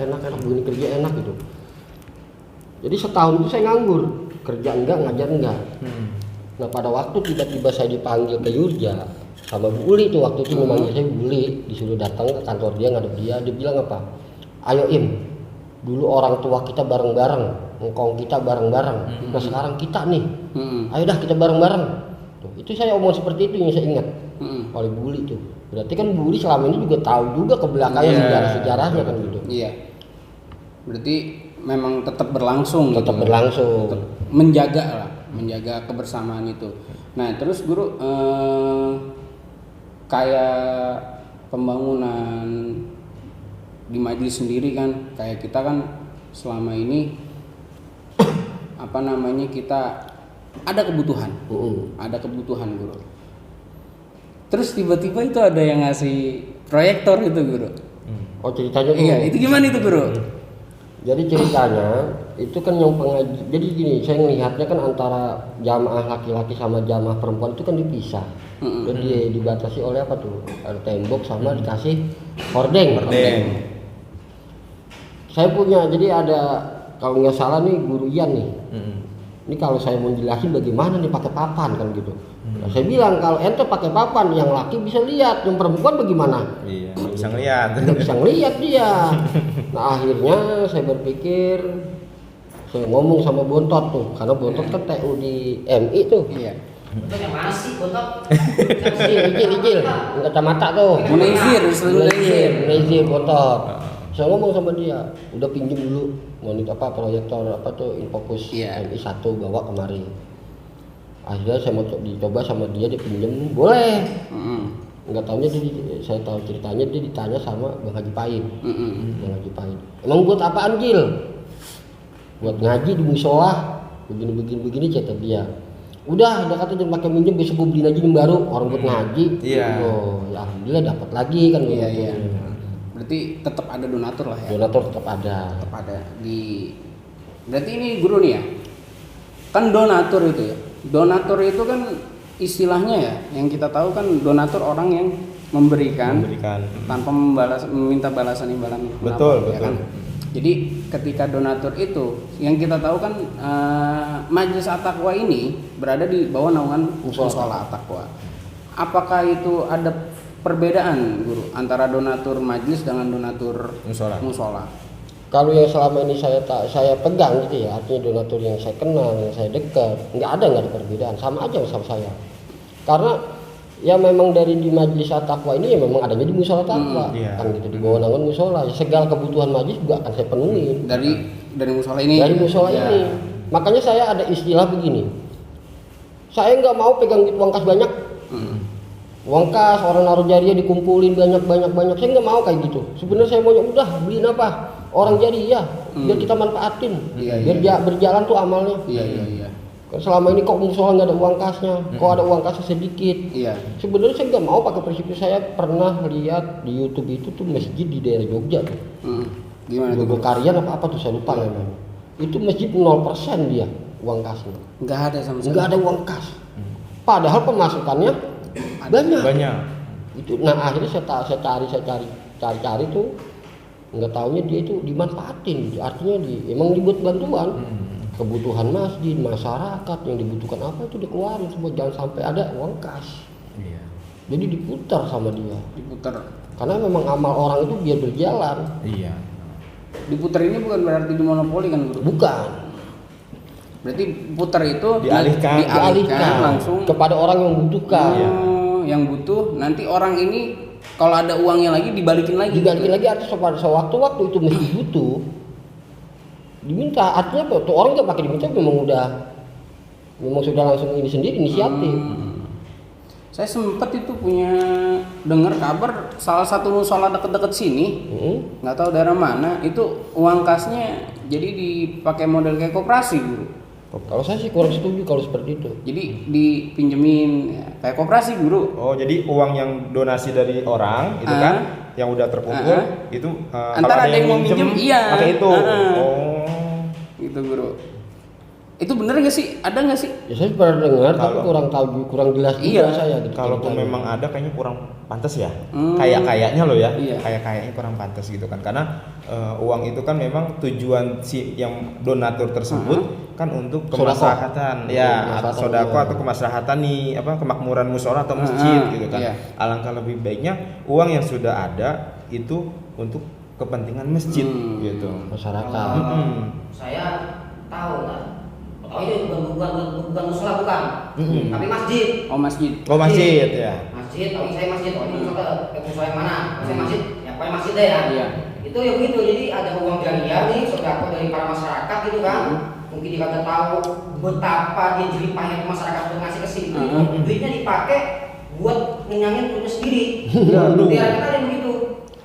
Speaker 1: enak begini kerja enak gitu. Jadi setahun itu saya nganggur, kerja enggak, ngajar enggak. Nah pada waktu tiba-tiba saya dipanggil ke Yurja sama Bu Uli tuh, waktu itu memanggil saya Bu Uli, disuruh datang ke kantor dia, ngadep dia bilang apa? Ayo Im, dulu orang tua kita bareng-bareng, engkong kita bareng-bareng. Nah sekarang kita nih, ayo dah kita bareng-bareng. Tuh, Itu saya omong seperti itu yang saya ingat. Oleh Buli tuh. Berarti kan Buli selama ini juga tahu juga ke belakangnya sejarah-sejarahnya kan gitu.
Speaker 3: Iya. Berarti memang tetap berlangsung.
Speaker 1: Tetap
Speaker 3: gitu,
Speaker 1: berlangsung.
Speaker 3: Tetap menjaga lah, menjaga kebersamaan itu. Nah terus guru kayak pembangunan di majelis sendiri kan, kayak kita kan selama ini apa namanya kita ada kebutuhan, ada kebutuhan guru. Terus tiba-tiba itu ada yang ngasih proyektor itu guru.
Speaker 1: Oh ceritanya tuh.
Speaker 3: Iya, itu gimana itu guru?
Speaker 1: Jadi ceritanya itu kan yang pengaji. Jadi gini, saya melihatnya kan antara jamaah laki-laki sama jamaah perempuan itu kan dipisah. Dan dibatasi oleh apa tuh? Ada tembok sama dikasih hordeng. Saya punya, jadi ada kalau nggak salah nih guru Ian nih. Ini kalau saya mau jelasin bagaimana nih pakai papan kan gitu. Nah, saya bilang kalau ente pakai papan, yang laki bisa lihat, yang perempuan bagaimana?
Speaker 4: Iya, nggak bisa ngeliat.
Speaker 1: Nggak bisa ngelihat dia. Nah akhirnya saya berpikir, saya ngomong sama Bontot tuh, karena Bontot kan TU di MI tuh.
Speaker 3: Iya.
Speaker 5: Bontot yang mana sih Bontot?
Speaker 1: Ijil, kacamata tuh. Munizir Bontot. Saya ngomong sama dia, udah pinjem dulu monitor proyektor Infokus MI 1 bawa kemari. Akhirnya saya mau dicoba sama dia pinjem, boleh. Nggak tahunya saya tahu ceritanya dia ditanya sama Bang Haji Pain. Bang Haji Pain, emang buat apaan Gil? Buat ngaji di musola, begini kata dia. Udah kata jangan pakai minjem, besok gue beliin aja yang baru, orang buat ngaji. Oh ya alhamdulillah dapat lagi kan.
Speaker 3: Iya. Berarti tetap ada donatur lah ya.
Speaker 1: Donatur tetap ada
Speaker 3: di. Berarti ini guru nih ya. Kan donatur itu ya. Donatur itu kan istilahnya ya, yang kita tahu kan donatur orang yang memberikan. Tanpa meminta balasan imbalan.
Speaker 4: Betul.
Speaker 3: Ya kan? Jadi ketika donatur itu yang kita tahu kan Majelis At-Taqwa ini berada di bawah naungan Musola At-Taqwa. Apakah itu ada perbedaan guru antara donatur majelis dengan donatur musola?
Speaker 1: Kalau yang selama ini saya pegang gitu ya, artinya donatur yang saya kenal, yang saya dekat, nggak ada perbedaan, sama aja sama saya. Karena ya memang dari di Majelis At-Taqwa ini ya memang adanya di Musola At-Taqwa, kan gitu di bawah naungan musola. Ya, segala kebutuhan majelis juga akan saya penuhi.
Speaker 3: Dari musola ini.
Speaker 1: Dari musola ini. Makanya saya ada istilah begini. Saya nggak mau pegang uang kas banyak. Uang kas orang naruh jariah dikumpulin banyak, saya nggak mau kayak gitu. Sebenarnya saya maunya udah beliin apa orang jariah biar kita manfaatin, biar berjalan tuh amalnya.
Speaker 3: Iya.
Speaker 1: Selama ini kok musola nggak ada uang kasnya, kok ada uang kasnya sedikit. Sebenarnya saya nggak mau pakai prinsip. Saya pernah lihat di YouTube itu tuh masjid di daerah Jogja tuh.
Speaker 3: Gimana
Speaker 1: tuh? Karyan apa tuh saya lupa namanya. Itu masjid 0% dia uang kasnya.
Speaker 3: Nggak ada sama sekali.
Speaker 1: Nggak ada uang kas. Padahal pemasukannya banyak. Itu nah akhirnya saya cari tuh nggak taunya dia itu dimanfaatin gitu. Artinya emang dibuat bantuan kebutuhan masjid, masyarakat yang dibutuhkan apa itu dikeluarin semua, jangan sampai ada uang kas. Jadi diputar sama dia. Karena memang amal orang itu biar berjalan.
Speaker 3: Diputar ini bukan berarti dimonopoli kan guru?
Speaker 1: Bukan.
Speaker 3: Berarti putar itu
Speaker 4: dialihkan
Speaker 3: langsung
Speaker 1: kepada orang yang membutuhkan.
Speaker 3: Yang butuh, nanti orang ini kalau ada uangnya lagi dibalikin lagi
Speaker 1: artinya pada sewaktu-waktu itu mesti butuh diminta. Artinya apa? Tuh orang nggak pakai diminta, memang sudah langsung ini sendiri inisiatif.
Speaker 3: Saya sempat itu punya dengar kabar salah satu musola deket-deket sini, nggak tahu daerah mana, itu uang kasnya jadi dipakai model kayak koperasi guru.
Speaker 1: Kalau saya sih kurang setuju kalau seperti itu.
Speaker 3: Jadi dipinjemin kayak koperasi guru.
Speaker 4: Oh jadi uang yang donasi dari orang itu kan yang udah terkumpul itu
Speaker 3: antara ada yang mau minjem
Speaker 4: pakai itu.
Speaker 3: Gitu guru. Itu bener nggak sih? Ada nggak sih?
Speaker 1: Ya saya pernah dengar tapi kurang jelas juga saya gitu.
Speaker 4: Kalaupun memang ada kayaknya kurang pantas ya. Kayaknya loh ya. Kayaknya kurang pantas gitu kan. Karena uang itu kan memang tujuan si yang donatur tersebut kan untuk kemaslahatan atau sodako atau kemaslahatan nih kemakmuran musola atau masjid gitu kan. Alangkah lebih baiknya uang yang sudah ada itu untuk kepentingan masjid gitu.
Speaker 1: Masyarakat.
Speaker 5: Saya tahu kan Oh itu bukan musola bukan, tapi masjid.
Speaker 3: Oh masjid.
Speaker 4: Oh masjid ya.
Speaker 5: Masjid, oh saya masjid, oh ini musola yang mana? Saya masjid, ya pokoknya masjid deh ya.
Speaker 3: Iya.
Speaker 5: Itu ya begitu, jadi ada uang jariah nih, sedekah dari para masyarakat gitu kan. Mungkin dia kagak tahu betapa dia jerih payah ke masyarakat untuk ngasih ke sini. Duitnya dipakai buat ngenyangin perutnya sendiri. Biar kita ada yang begitu.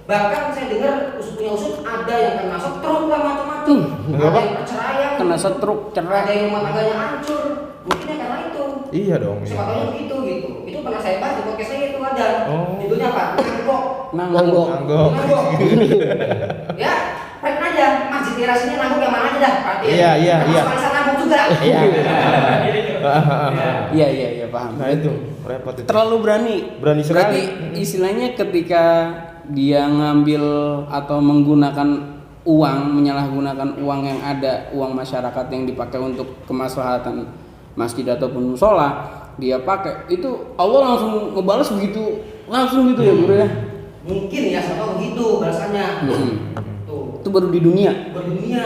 Speaker 5: Bahkan saya dengar punya usut ada yang kena stroke lah macam-macam. Ada yang perceraian.
Speaker 3: Kena stroke, cerai.
Speaker 5: Ada yang rumah tangganya hancur. Mungkin ya karena itu.
Speaker 4: Iya dong.
Speaker 5: Sepatutnya begitu gitu. Itu pernah saya bahas di podcast saya itu ada.
Speaker 4: Oh.
Speaker 5: Judulnya apa? Nanggok.
Speaker 3: Nanggok.
Speaker 4: Nanggok.
Speaker 5: Ya, pengen aja masjid dirasinya nanggok yang mana aja dah. Perhatiin.
Speaker 4: Iya.
Speaker 5: Termasuk nanggok juga.
Speaker 4: Iya.
Speaker 3: Iya paham.
Speaker 4: Nah itu repot itu.
Speaker 3: Terlalu berani.
Speaker 4: Berani sekali.
Speaker 3: Berarti istilahnya ketika dia ngambil atau menggunakan uang, menyalahgunakan uang yang ada, uang masyarakat yang dipakai untuk kemaslahatan masjid ataupun musola, dia pakai itu Allah langsung ngebalas begitu langsung gitu ya guru ya.
Speaker 5: Mungkin ya sama begitu balasannya. Tuh.
Speaker 3: Itu baru di dunia.
Speaker 5: Berdunia.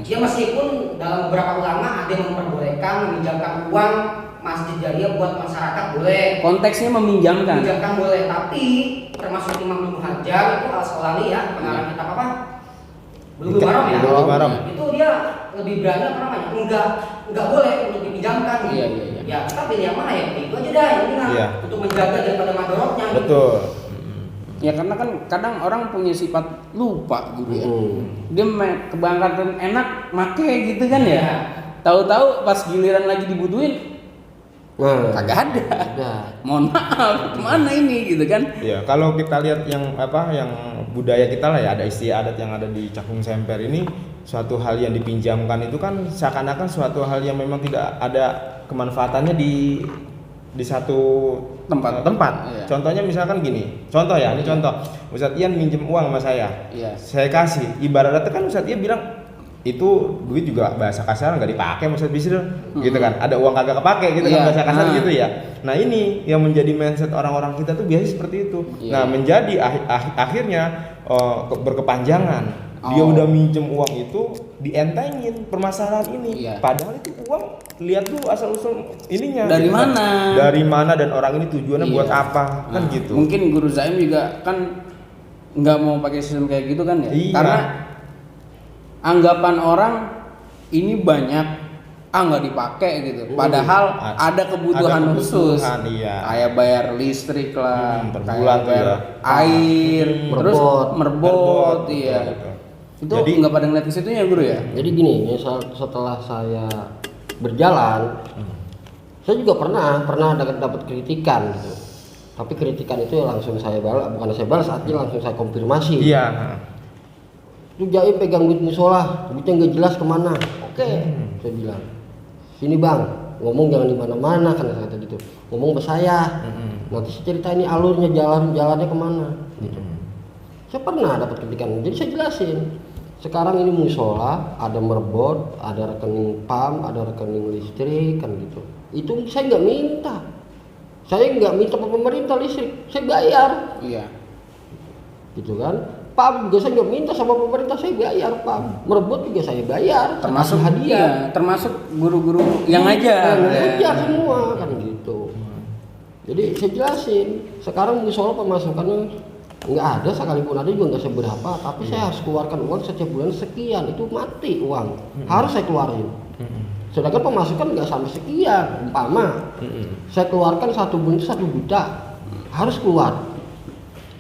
Speaker 5: Ya meskipun dalam beberapa ulama ada yang memperbolehkan meminjamkan uang masjid jariah buat masyarakat boleh.
Speaker 3: Konteksnya meminjamkan.
Speaker 5: Meminjamkan boleh, tapi termasuk Imam Ibnu Hajar itu Al-Asqalani ya, pengarang kitab apa? Bulughul Maram ya.
Speaker 4: Bulughul Maram.
Speaker 5: Itu dia lebih berani apa namanya? Enggak boleh untuk dipinjamkan.
Speaker 3: Iya.
Speaker 5: Ya, kita pilih yang mana ya? Itu aja dah yang ini
Speaker 4: Iya.
Speaker 5: untuk menjaga daripada madorotnya.
Speaker 4: Betul.
Speaker 3: Ya karena kan kadang orang punya sifat lupa gitu ya. Dia keberangkatan enak make gitu kan ya. Tahu-tahu pas giliran lagi dibutuhin kagak ada. Mohon maaf, kemana ini gitu kan?
Speaker 4: Iya, kalau kita lihat yang budaya kita lah ya, ada istiadat yang ada di Cakung Semper ini, suatu hal yang dipinjamkan itu kan seakan-akan suatu hal yang memang tidak ada kemanfaatannya di satu tempat.
Speaker 3: Iya.
Speaker 4: Contohnya misalkan gini, ini contoh, Ustadz Ian minjem uang sama saya,
Speaker 3: Iya.
Speaker 4: saya kasih, ibaratnya kan Ustadz Ian bilang itu duit juga bahasa kasar nggak dipakai Ustadz Bisril, gitu kan, ada uang kagak kepake gitu kan, bahasa kasar gitu ya. Nah ini yang menjadi mindset orang-orang kita tuh biasanya seperti itu. Nah menjadi akhirnya berkepanjangan. Dia udah minjem uang itu dientengin permasalahan ini. Padahal itu uang lihat dulu asal usul ininya.
Speaker 3: Dari
Speaker 4: gitu
Speaker 3: mana?
Speaker 4: Kan. Dari mana dan orang ini tujuannya buat apa kan gitu.
Speaker 3: Mungkin Guru Zaim juga kan nggak mau pakai sistem kayak gitu kan ya.
Speaker 4: Iya.
Speaker 3: Karena anggapan orang ini banyak nggak dipakai gitu. Padahal ada kebutuhan khusus.
Speaker 4: Iya.
Speaker 3: Kayak bayar listrik lah,
Speaker 4: per
Speaker 3: kayak
Speaker 4: bulan
Speaker 3: bayar
Speaker 4: ya.
Speaker 3: air, terus merbot, iya.
Speaker 4: Betul.
Speaker 3: Itu
Speaker 4: Jadi
Speaker 3: nggak pada ngeliat ke situnya Guru ya?
Speaker 1: Jadi gini, setelah saya berjalan, saya juga pernah dapat kritikan gitu. Tapi kritikan itu langsung saya balas, bukan saya balas, artinya langsung saya konfirmasi.
Speaker 4: Iya.
Speaker 1: Lu Jaim pegang duit musola, duitnya nggak jelas kemana. Oke, saya bilang. Sini bang, ngomong jangan di mana-mana kan kata gitu. Ngomong ke saya. Nanti saya cerita ini alurnya jalannya kemana. Gitu. Saya pernah dapat kritikan, jadi saya jelasin. Sekarang ini musola, ada merbot, ada rekening PAM, ada rekening listrik kan gitu. Itu saya nggak minta. Saya nggak minta ke pemerintah listrik, saya bayar.
Speaker 3: Iya.
Speaker 1: Gitu kan. PAM juga saya nggak minta sama pemerintah, saya bayar PAM. Merebut juga saya bayar.
Speaker 3: Termasuk
Speaker 1: hadiah.
Speaker 3: termasuk guru-guru yang ajar.
Speaker 1: Ngajar semua kan gitu. Jadi saya jelasin. Sekarang musola pemasukannya nggak ada, sekalipun ada juga nggak seberapa. Tapi saya harus keluarkan uang setiap bulan sekian. Itu mati uang. Harus saya keluarin. Sedangkan pemasukan nggak sampai sekian. Umpama saya keluarkan 1 bulan itu 1 juta, harus keluar.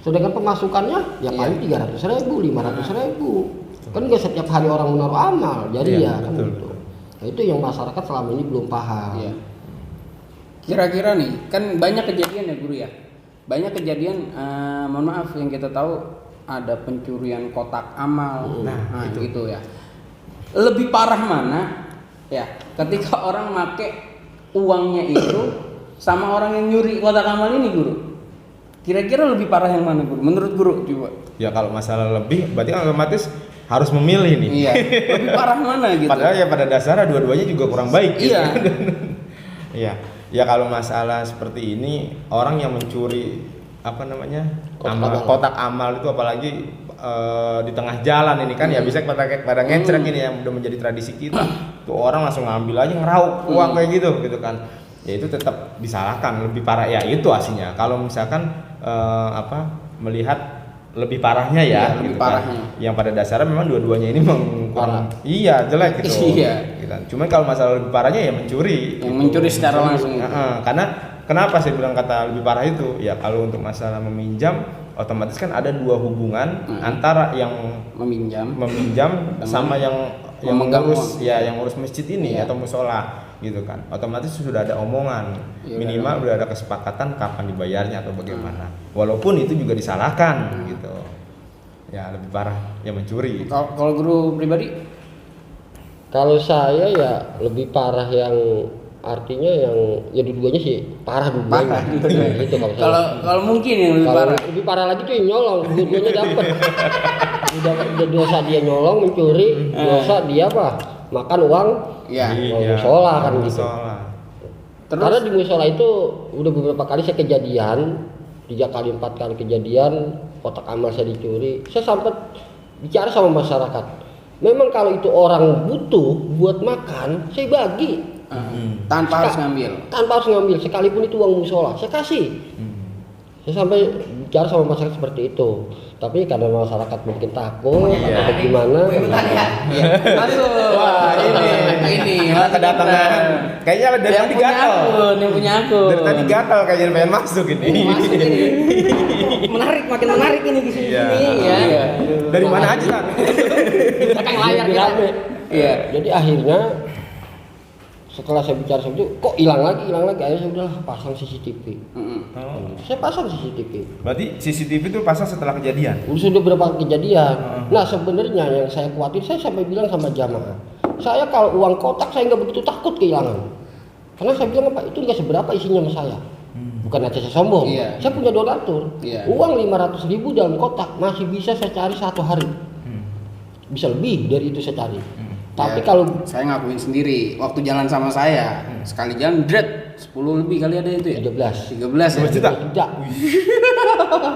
Speaker 1: Sedangkan pemasukannya ya paling 300.000, 500.000. Kan nggak setiap hari orang menaruh amal, jadi kan gitu. Nah, itu yang masyarakat selama ini belum paham.
Speaker 3: Iya. Kira-kira nih, kan banyak kejadian ya Guru ya. Banyak kejadian, mohon maaf yang kita tahu ada pencurian kotak amal. Nah itu ya. Lebih parah mana? Ya, ketika orang make uangnya itu sama orang yang nyuri kotak amal ini Guru. Kira-kira lebih parah yang mana Guru? Menurut Guru coba.
Speaker 4: Ya kalau masalah lebih berarti kan otomatis harus memilih nih.
Speaker 3: Iya. Lebih parah mana gitu?
Speaker 4: Padahal ya pada dasarnya dua-duanya juga kurang baik. Gitu.
Speaker 3: Iya.
Speaker 4: Iya. Ya kalau masalah seperti ini orang yang mencuri kotak amal itu apalagi di tengah jalan ini kan ya bisa pada ngecrek ini yang udah menjadi tradisi kita. tuh orang langsung ngambil aja ngeraup uang kayak gitu kan. Ya itu tetap disalahkan, lebih parah ya itu aslinya. Kalau misalkan melihat lebih parahnya ya,
Speaker 3: Iya, lebih
Speaker 4: gitu
Speaker 3: parahnya.
Speaker 4: kan. Yang pada dasarnya memang dua-duanya ini kurang, iya jelek gitu.
Speaker 3: Iya.
Speaker 4: Gitu. Cuman kalau masalah lebih parahnya ya mencuri.
Speaker 3: Yang mencuri secara langsung.
Speaker 4: Karena kenapa saya bilang kata lebih parah itu? Ya kalau untuk masalah meminjam, otomatis kan ada dua hubungan antara yang meminjam sama yang
Speaker 3: memegang
Speaker 4: ngurus
Speaker 3: uang.
Speaker 4: ya yang ngurus masjid ini
Speaker 3: Iya.
Speaker 4: atau musola gitu kan. Otomatis sudah ada omongan,
Speaker 3: Iya,
Speaker 4: minimal udah ada kesepakatan kapan dibayarnya atau bagaimana. Walaupun itu juga disalahkan gitu. Ya lebih parah yang mencuri.
Speaker 3: Kalau guru pribadi?
Speaker 1: Kalau saya ya lebih parah yang artinya yang ya dua-duanya sih parah
Speaker 3: Parah
Speaker 1: dua-duanya. Gitu kalau saya.
Speaker 3: Kalau mungkin yang lebih
Speaker 1: Kalau
Speaker 3: parah.
Speaker 1: lebih parah lagi tuh yang nyolong, dua-duanya dapat. Udah dosa dia nyolong, mencuri, dosa dia apa? Makan uang
Speaker 3: Ya.
Speaker 1: musola kan gitu.
Speaker 4: Musola.
Speaker 3: Terus?
Speaker 1: Karena di musola itu udah beberapa kali saya kejadian, 3 kali 4 kali kejadian kotak amal saya dicuri. Saya sampai bicara sama masyarakat. Memang kalau itu orang butuh buat makan, saya bagi
Speaker 3: Tanpa harus ngambil.
Speaker 1: tanpa harus ngambil, sekalipun itu uang musola, saya kasih. Saya sampai bicara sama masyarakat seperti itu. Tapi karena masyarakat mungkin takut atau gimana,
Speaker 3: Masuk. Wah, ini
Speaker 4: Kedatangan. Kayaknya dari
Speaker 3: yang
Speaker 4: tadi
Speaker 3: punya
Speaker 4: gatal.
Speaker 3: akun, yang punya akun.
Speaker 4: Dari tadi gatal kayaknya pengen masuk ini.
Speaker 5: Masuk ini. Makin menarik ini di sini.
Speaker 4: Iya.
Speaker 5: Ya.
Speaker 3: Iya.
Speaker 4: Dari mana aja kan?
Speaker 5: Belakang layar
Speaker 1: lebih
Speaker 5: kita.
Speaker 1: rame.
Speaker 3: Iya.
Speaker 1: Jadi akhirnya setelah saya bicara sama itu, kok hilang lagi. Akhirnya saya udah pasang CCTV. Saya pasang CCTV.
Speaker 4: Berarti CCTV itu pasang setelah kejadian.
Speaker 1: Sudah berapa kejadian. Nah sebenarnya yang saya khawatir, saya sampai bilang sama jamaah, saya kalau uang kotak saya nggak begitu takut kehilangan. Karena saya bilang apa, itu nggak seberapa isinya sama saya. Bukan aja saya sombong.
Speaker 3: Iya.
Speaker 1: Saya punya donatur.
Speaker 3: Iya.
Speaker 1: Uang 500.000 dalam kotak masih bisa saya cari 1 hari. Bisa lebih dari itu saya cari. Tapi
Speaker 3: Ya,
Speaker 1: kalau
Speaker 3: saya ngakuin sendiri, waktu jalan sama saya, sekali jalan dret 10 lebih kali ada itu ya?
Speaker 1: 13.
Speaker 3: 13 ya?
Speaker 4: 12 juta?
Speaker 1: tidak.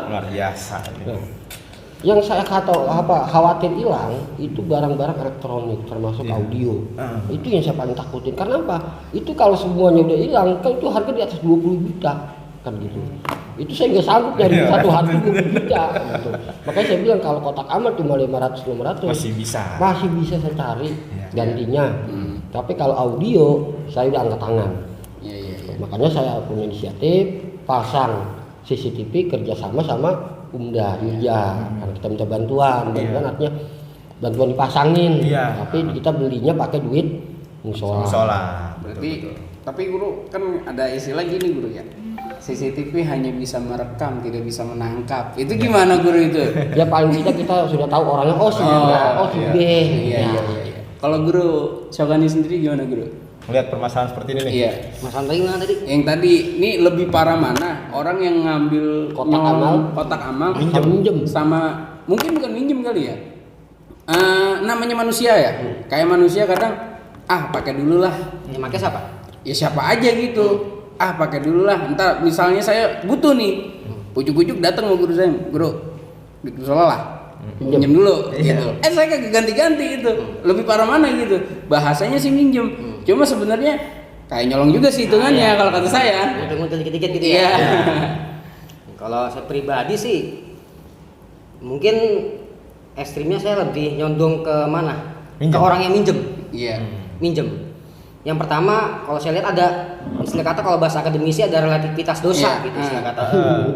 Speaker 4: Luar biasa.
Speaker 1: Nah, yang saya khawatir hilang itu barang-barang elektronik termasuk audio. Itu yang saya paling takutin. Karena apa? Itu kalau semuanya udah hilang, kan itu harga di atas 20 juta kan gitu. Itu saya nggak sanggup nyari satu hari 20 juta gitu. Makanya saya bilang kalau kotak amal cuma 500
Speaker 4: Masih bisa.
Speaker 1: masih bisa saya cari gantinya. Tapi kalau audio saya udah angkat tangan.
Speaker 3: Iya.
Speaker 1: Makanya saya punya inisiatif pasang CCTV kerjasama sama Umda Yurja. Karena kita minta bantuan artinya bantuan dipasangin.
Speaker 4: Iya.
Speaker 1: Tapi kita belinya pakai duit musola.
Speaker 4: Musola.
Speaker 3: Berarti, tapi guru kan ada istilah gini guru ya, CCTV hanya bisa merekam, tidak bisa menangkap. Itu gimana guru itu?
Speaker 1: Ya paling tidak kita sudah tahu orangnya, oh si A, oh si B.
Speaker 3: Iya. Kalau guru Syokani sendiri gimana guru?
Speaker 4: Melihat permasalahan seperti ini nih.
Speaker 3: Iya.
Speaker 5: Mas Andri mana tadi?
Speaker 3: Yang tadi ini lebih parah mana? Orang yang ngambil
Speaker 1: Kotak amal.
Speaker 3: kotak amal
Speaker 1: Minjem.
Speaker 3: sama mungkin bukan minjem kali ya. Namanya manusia ya. Kayak manusia kadang pakai dulu lah.
Speaker 5: Yang pakai siapa?
Speaker 3: Ya siapa aja gitu. Pakai dulu lah. Entar misalnya saya butuh nih. Pujuk-pujuk datang sama guru saya, "Guru, di musola lah. Minjem dulu." Gitu. Saya kagak ganti-ganti itu. Lebih parah mana gitu. Bahasanya sih minjem. Cuma sebenarnya kayak nyolong juga sih hitungannya kalau kata saya.
Speaker 5: Ngudel dikit-dikit gitu
Speaker 3: Iya.
Speaker 5: ya. Kalau saya pribadi sih mungkin ekstrimnya saya lebih nyondong ke mana?
Speaker 4: Minjem.
Speaker 5: Ke orang yang minjem.
Speaker 3: Iya.
Speaker 5: Minjem. Yang pertama, kalau saya lihat ada istilah kata kalau bahasa akademisi ada relativitas dosa
Speaker 3: Iya.
Speaker 5: gitu istilah kata.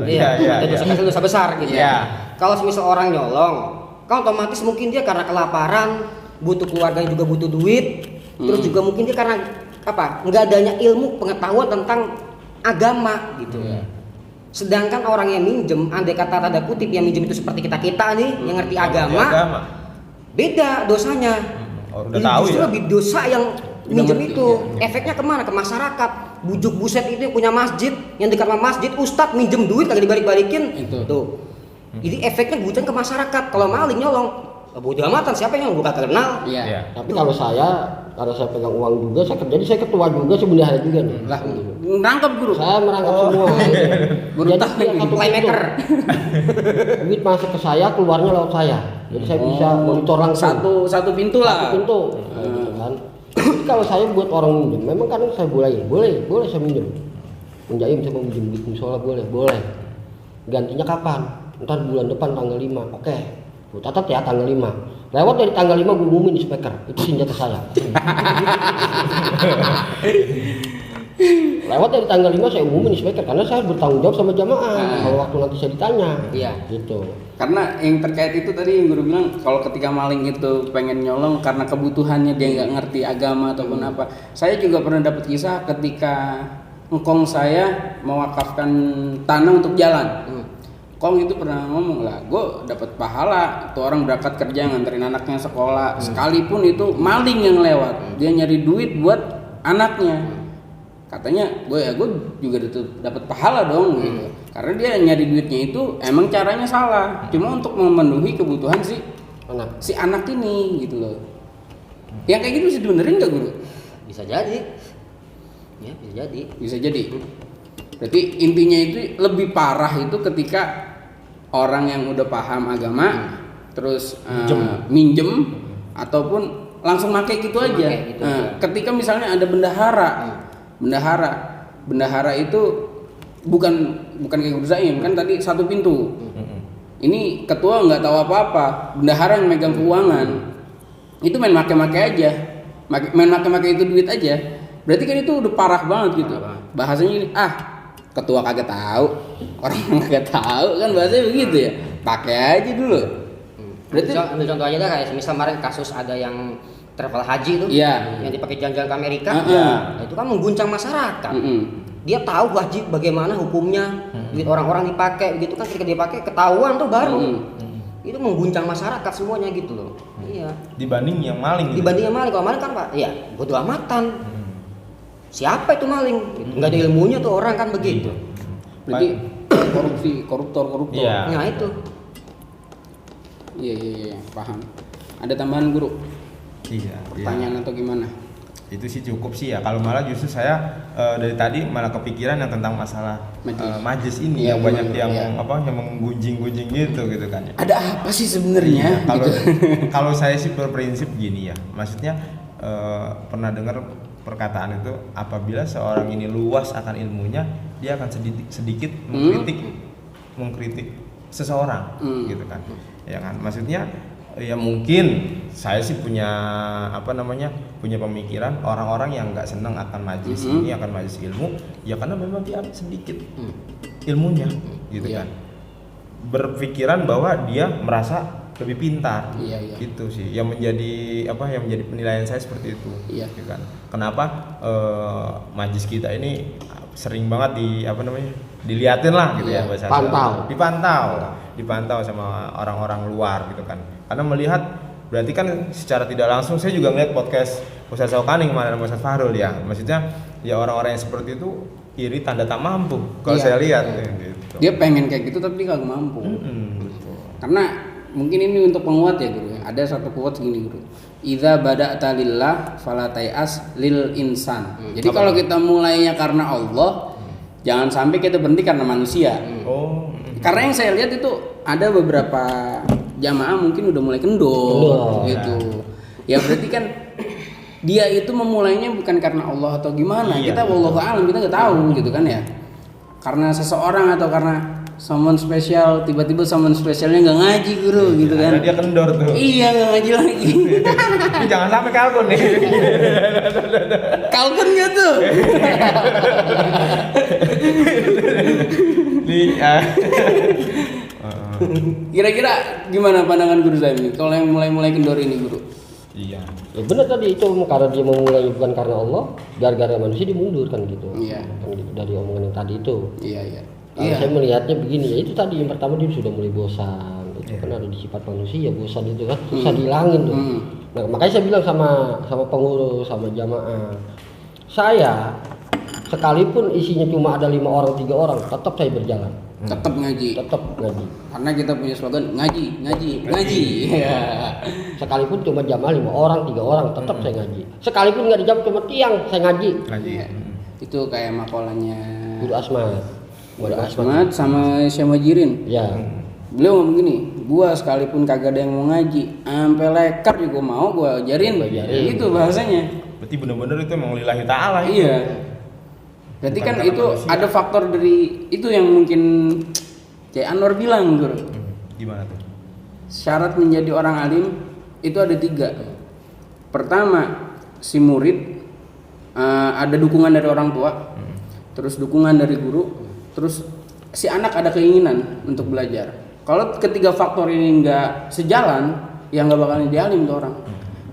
Speaker 4: Iya,
Speaker 5: ada dosa kecil, dosa besar gitu.
Speaker 4: Iya.
Speaker 5: Kalau semisal orang nyolong, kan otomatis mungkin dia karena kelaparan, butuh keluarganya juga butuh duit, terus juga mungkin dia karena apa? Nggak adanya ilmu pengetahuan tentang agama gitu. Sedangkan orang yang minjem, andai kata tanda kutip yang minjem itu seperti kita nih yang ngerti agama, beda dosanya.
Speaker 4: Udah tahu
Speaker 5: Justru
Speaker 4: ya.
Speaker 5: lebih dosa yang minjem
Speaker 3: ngerti,
Speaker 5: itu. Efeknya kemana? Ke masyarakat. Bujuk buset itu yang punya masjid, yang dekat sama masjid, ustadz minjem duit kagak dibalik-balikin.
Speaker 3: Itu.
Speaker 5: Tuh. Jadi efeknya bukan ke masyarakat. Kalau maling nyolong, bodo amatan siapa yang gue kagak kenal.
Speaker 3: Iya.
Speaker 1: Tapi kalau saya, karena saya pegang uang juga, jadi saya ketua juga, saya bendahara juga nih.
Speaker 3: Lah, nangkep guru.
Speaker 1: Saya merangkap semua.
Speaker 3: Guru
Speaker 1: Jadi
Speaker 3: tahu
Speaker 1: dia
Speaker 3: ini.
Speaker 1: satu
Speaker 5: Playmaker.
Speaker 1: duit masuk ke saya, keluarnya lewat saya. Jadi saya bisa monitor langsung.
Speaker 3: Satu pintu lah.
Speaker 1: Pintu. Nah, gitu kan. Jadi kalau saya buat orang minjem, memang kan saya boleh saya minjem. Menjaim saya mau minjem duit musola boleh. Gantinya kapan? Ntar bulan depan tanggal 5. Oke. Gue catat ya tanggal 5. Lewat dari tanggal 5 gue umumin di speaker. Itu senjata saya. Lewat dari tanggal 5 saya umumin di speaker karena saya bertanggung jawab sama jamaah. Kalau waktu nanti saya ditanya.
Speaker 2: Iya.
Speaker 1: Gitu.
Speaker 3: Karena yang terkait itu tadi yang guru bilang kalau ketika maling itu pengen nyolong karena kebutuhannya dia nggak ngerti agama ataupun apa. Saya juga pernah dapat kisah ketika engkong saya mewakafkan tanah untuk jalan. Kong itu pernah ngomong lah, gue dapat pahala tuh orang berangkat kerja nganterin anaknya sekolah, sekalipun itu maling yang lewat, dia nyari duit buat anaknya. Katanya gue juga dapat pahala dong gitu. Karena dia nyari duitnya itu emang caranya salah, cuma untuk memenuhi kebutuhan si anak ini gitu loh. Yang kayak gitu bisa dibenerin nggak guru?
Speaker 2: Bisa jadi. Ya, bisa jadi.
Speaker 3: Berarti intinya itu lebih parah itu ketika orang yang udah paham agama terus minjem ataupun langsung pakai gitu aja. Ketika misalnya ada bendahara itu bukan kayak Guru Zaim kan tadi satu pintu. Ini ketua nggak tahu apa-apa, bendahara yang megang keuangan itu main make-make aja, main make-make itu duit aja. Berarti kan itu udah parah banget gitu. Bahasanya ini ketua kagak tahu, orang kagak tahu kan bahasanya begitu ya. Pakai aja dulu. Berarti
Speaker 2: ambil contoh aja dah kayak misal kemarin kasus ada yang travel haji tuh, yang dipakai jalan-jalan ke Amerika, nah, itu kan mengguncang masyarakat. Dia tahu haji bagaimana hukumnya, duit orang-orang dipakai, begitu kan ketika dipakai ketahuan tuh baru. Itu mengguncang masyarakat semuanya gitu loh. Iya.
Speaker 4: Dibanding yang maling.
Speaker 2: Kalau maling kan Pak, ya bodo amatan. Siapa itu maling? Nggak ada ilmunya tuh orang kan begitu.
Speaker 3: Berarti koruptor.
Speaker 4: Iya.
Speaker 2: Nah itu.
Speaker 3: Iya, paham. Ada tambahan guru?
Speaker 4: Iya.
Speaker 3: Pertanyaan atau gimana?
Speaker 4: Itu sih cukup sih ya. Kalau malah justru saya dari tadi malah kepikiran yang tentang masalah majlis ini yang banyak yang menggunjing-gunjing gitu kan ya.
Speaker 3: Ada apa sih sebenarnya?
Speaker 4: Kalau saya sih berprinsip gini ya. Maksudnya pernah dengar perkataan itu, apabila seorang ini luas akan ilmunya, dia akan sedikit mengkritik seseorang gitu kan. Ya kan? Maksudnya ya mungkin saya sih punya punya pemikiran orang-orang yang nggak senang akan majlis ini, akan majlis ilmu, ya karena memang dia sedikit ilmunya gitu kan. Berpikiran bahwa dia merasa lebih pintar, gitu sih yang menjadi penilaian saya seperti itu, gitu kan. Kenapa majlis kita ini sering banget diliatin lah gitu ya bahasa dipantau sama orang-orang luar gitu kan, karena melihat berarti kan secara tidak langsung saya juga ngeliat podcast Ustaz Syaukani kemarin sama Ustaz Fahrul ya, maksudnya ya orang-orang yang seperti itu iri tanda tak mampu kalau saya lihat gitu.
Speaker 3: Dia pengen kayak gitu tapi dia kagak mampu. Karena mungkin ini untuk penguat ya guru. Ada satu quote gini guru. Idza bada'ta lillah fala tai'as lil insan. Jadi kalau kita mulainya karena Allah, jangan sampai kita berhenti karena manusia. Karena yang saya lihat itu ada beberapa jamaah mungkin udah mulai kendor gitu. Ya berarti kan dia itu memulainya bukan karena Allah atau gimana. Kita wallahu a'lam, kita nggak tahu gitu kan ya. Karena seseorang atau karena someone spesial, tiba-tiba someone spesialnya nggak ngaji guru gitu kan.
Speaker 4: Dia kendor tuh.
Speaker 3: Iya, nggak ngaji lagi.
Speaker 4: Ini jangan sampai kalkun nih.
Speaker 3: Kalkun nggak tuh? Kira-kira gimana pandangan guru saya ini? Kalau yang mulai kendor ini guru?
Speaker 1: Iya. Ya benar tadi itu, karena dia memulai bukan karena Allah, gara-gara manusia dimundurkan gitu.
Speaker 3: Iya.
Speaker 1: Dari omongan yang tadi itu.
Speaker 3: Iya.
Speaker 1: Saya melihatnya begini ya, itu tadi yang pertama dia sudah mulai bosan. Itu kan ada di sifat manusia, bosan itu kan susah dihilangin tuh. Nah, makanya saya bilang sama pengurus, sama jamaah, saya sekalipun isinya cuma ada 5 orang, 3 orang, tetap saya berjalan.
Speaker 3: Tetap ngaji. Karena kita punya slogan ngaji. Ya.
Speaker 1: Sekalipun cuma jamaah 5 orang, 3 orang, tetap saya ngaji. Sekalipun nggak dijawab cuma tiang, saya ngaji.
Speaker 3: Itu kayak makolanya
Speaker 1: Guru Asmat
Speaker 3: sama Syekh Majirin.
Speaker 1: Ya.
Speaker 3: Beliau ngomong gini, gua sekalipun kagak ada yang mau ngaji, sampai lekar juga mau gua ajarin. Gitu bahasanya.
Speaker 4: Berarti benar-benar itu emang lillahi ta'ala.
Speaker 3: Iya. Berarti
Speaker 4: Bukan
Speaker 3: kan
Speaker 4: karena
Speaker 3: itu
Speaker 4: manusia.
Speaker 3: ada faktor dari itu yang mungkin kayak Anwar bilang, Guru.
Speaker 4: Gimana tuh?
Speaker 3: Syarat menjadi orang alim itu ada 3. Pertama, si murid ada dukungan dari orang tua, terus dukungan dari guru, terus si anak ada keinginan untuk belajar. Kalau ketiga faktor ini nggak sejalan, ya nggak bakalan jadi alim tuh orang.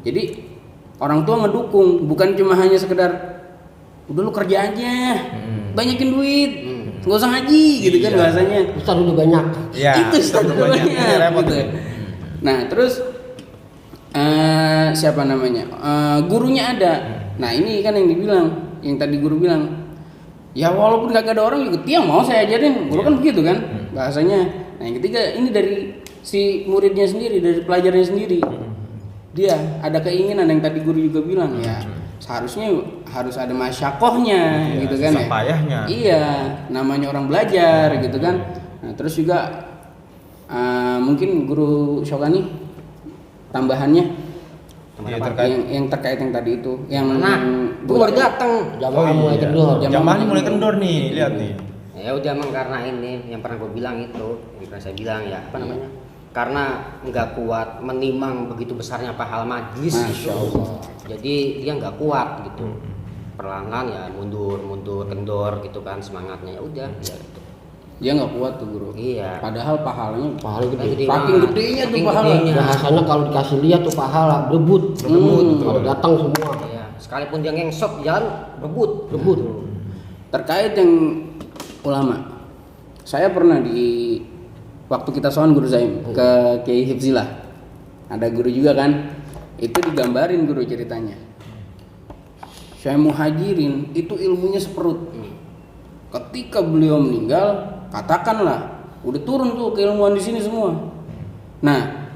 Speaker 3: Jadi orang tua ngedukung, bukan cuma hanya sekedar udah lu kerja aja, banyakin duit, nggak usah ngaji gitu kan bahasanya.
Speaker 1: Ustaz udah banyak.
Speaker 4: Ya,
Speaker 3: Itu satu banyak
Speaker 4: repot
Speaker 3: gitu.
Speaker 4: tuh.
Speaker 3: Nah terus siapa namanya gurunya ada. Nah ini kan yang dibilang, yang tadi guru bilang, ya walaupun gak ada orang juga dia mau saya ajarin. Guru kan begitu kan bahasanya. Nah yang ketiga ini dari si muridnya sendiri, dari pelajarnya sendiri. Dia ada keinginan yang tadi guru juga bilang ya. Seharusnya harus ada masyakohnya gitu kan
Speaker 4: susah
Speaker 3: ya.
Speaker 4: payahnya.
Speaker 3: Iya, namanya orang belajar gitu kan. Nah, terus juga mungkin Guru Syokani tambahannya
Speaker 4: Iya, terkait
Speaker 3: yang terkait yang tadi itu yang
Speaker 2: Nah, gue baru datang.
Speaker 1: Jamaah mulai kendor.
Speaker 4: Jamaahnya mulai kendor nih, lihat nih.
Speaker 2: Ya udah emang karena ini yang pernah gue bilang itu, yang pernah saya bilang ya apa namanya? Karena nggak kuat menimang begitu besarnya pahala majlis
Speaker 3: Masya
Speaker 2: gitu.
Speaker 3: Allah.
Speaker 2: Jadi dia nggak kuat gitu. Perlahan ya mundur kendor gitu kan semangatnya ya udah. Ya, gitu.
Speaker 3: Dia nggak kuat tuh guru.
Speaker 2: Iya.
Speaker 3: Padahal pahalanya
Speaker 1: Pahala gede.
Speaker 2: Gede
Speaker 3: saking
Speaker 2: banget.
Speaker 3: gedenya tuh
Speaker 2: Saking
Speaker 3: pahala.
Speaker 2: gedenya.
Speaker 1: Bahasanya kalau dikasih lihat tuh pahala berebut. Pada datang semua.
Speaker 2: Iya. Sekalipun dia ngengsot jalan rebut.
Speaker 3: Terkait yang ulama, saya pernah di waktu kita soal Guru Zaim ke Kiai Hifzilah, ada guru juga kan, itu digambarin guru ceritanya. Syekh Muhajirin itu ilmunya seperut. Ketika beliau meninggal, katakanlah udah turun tuh keilmuan di sini semua. Nah,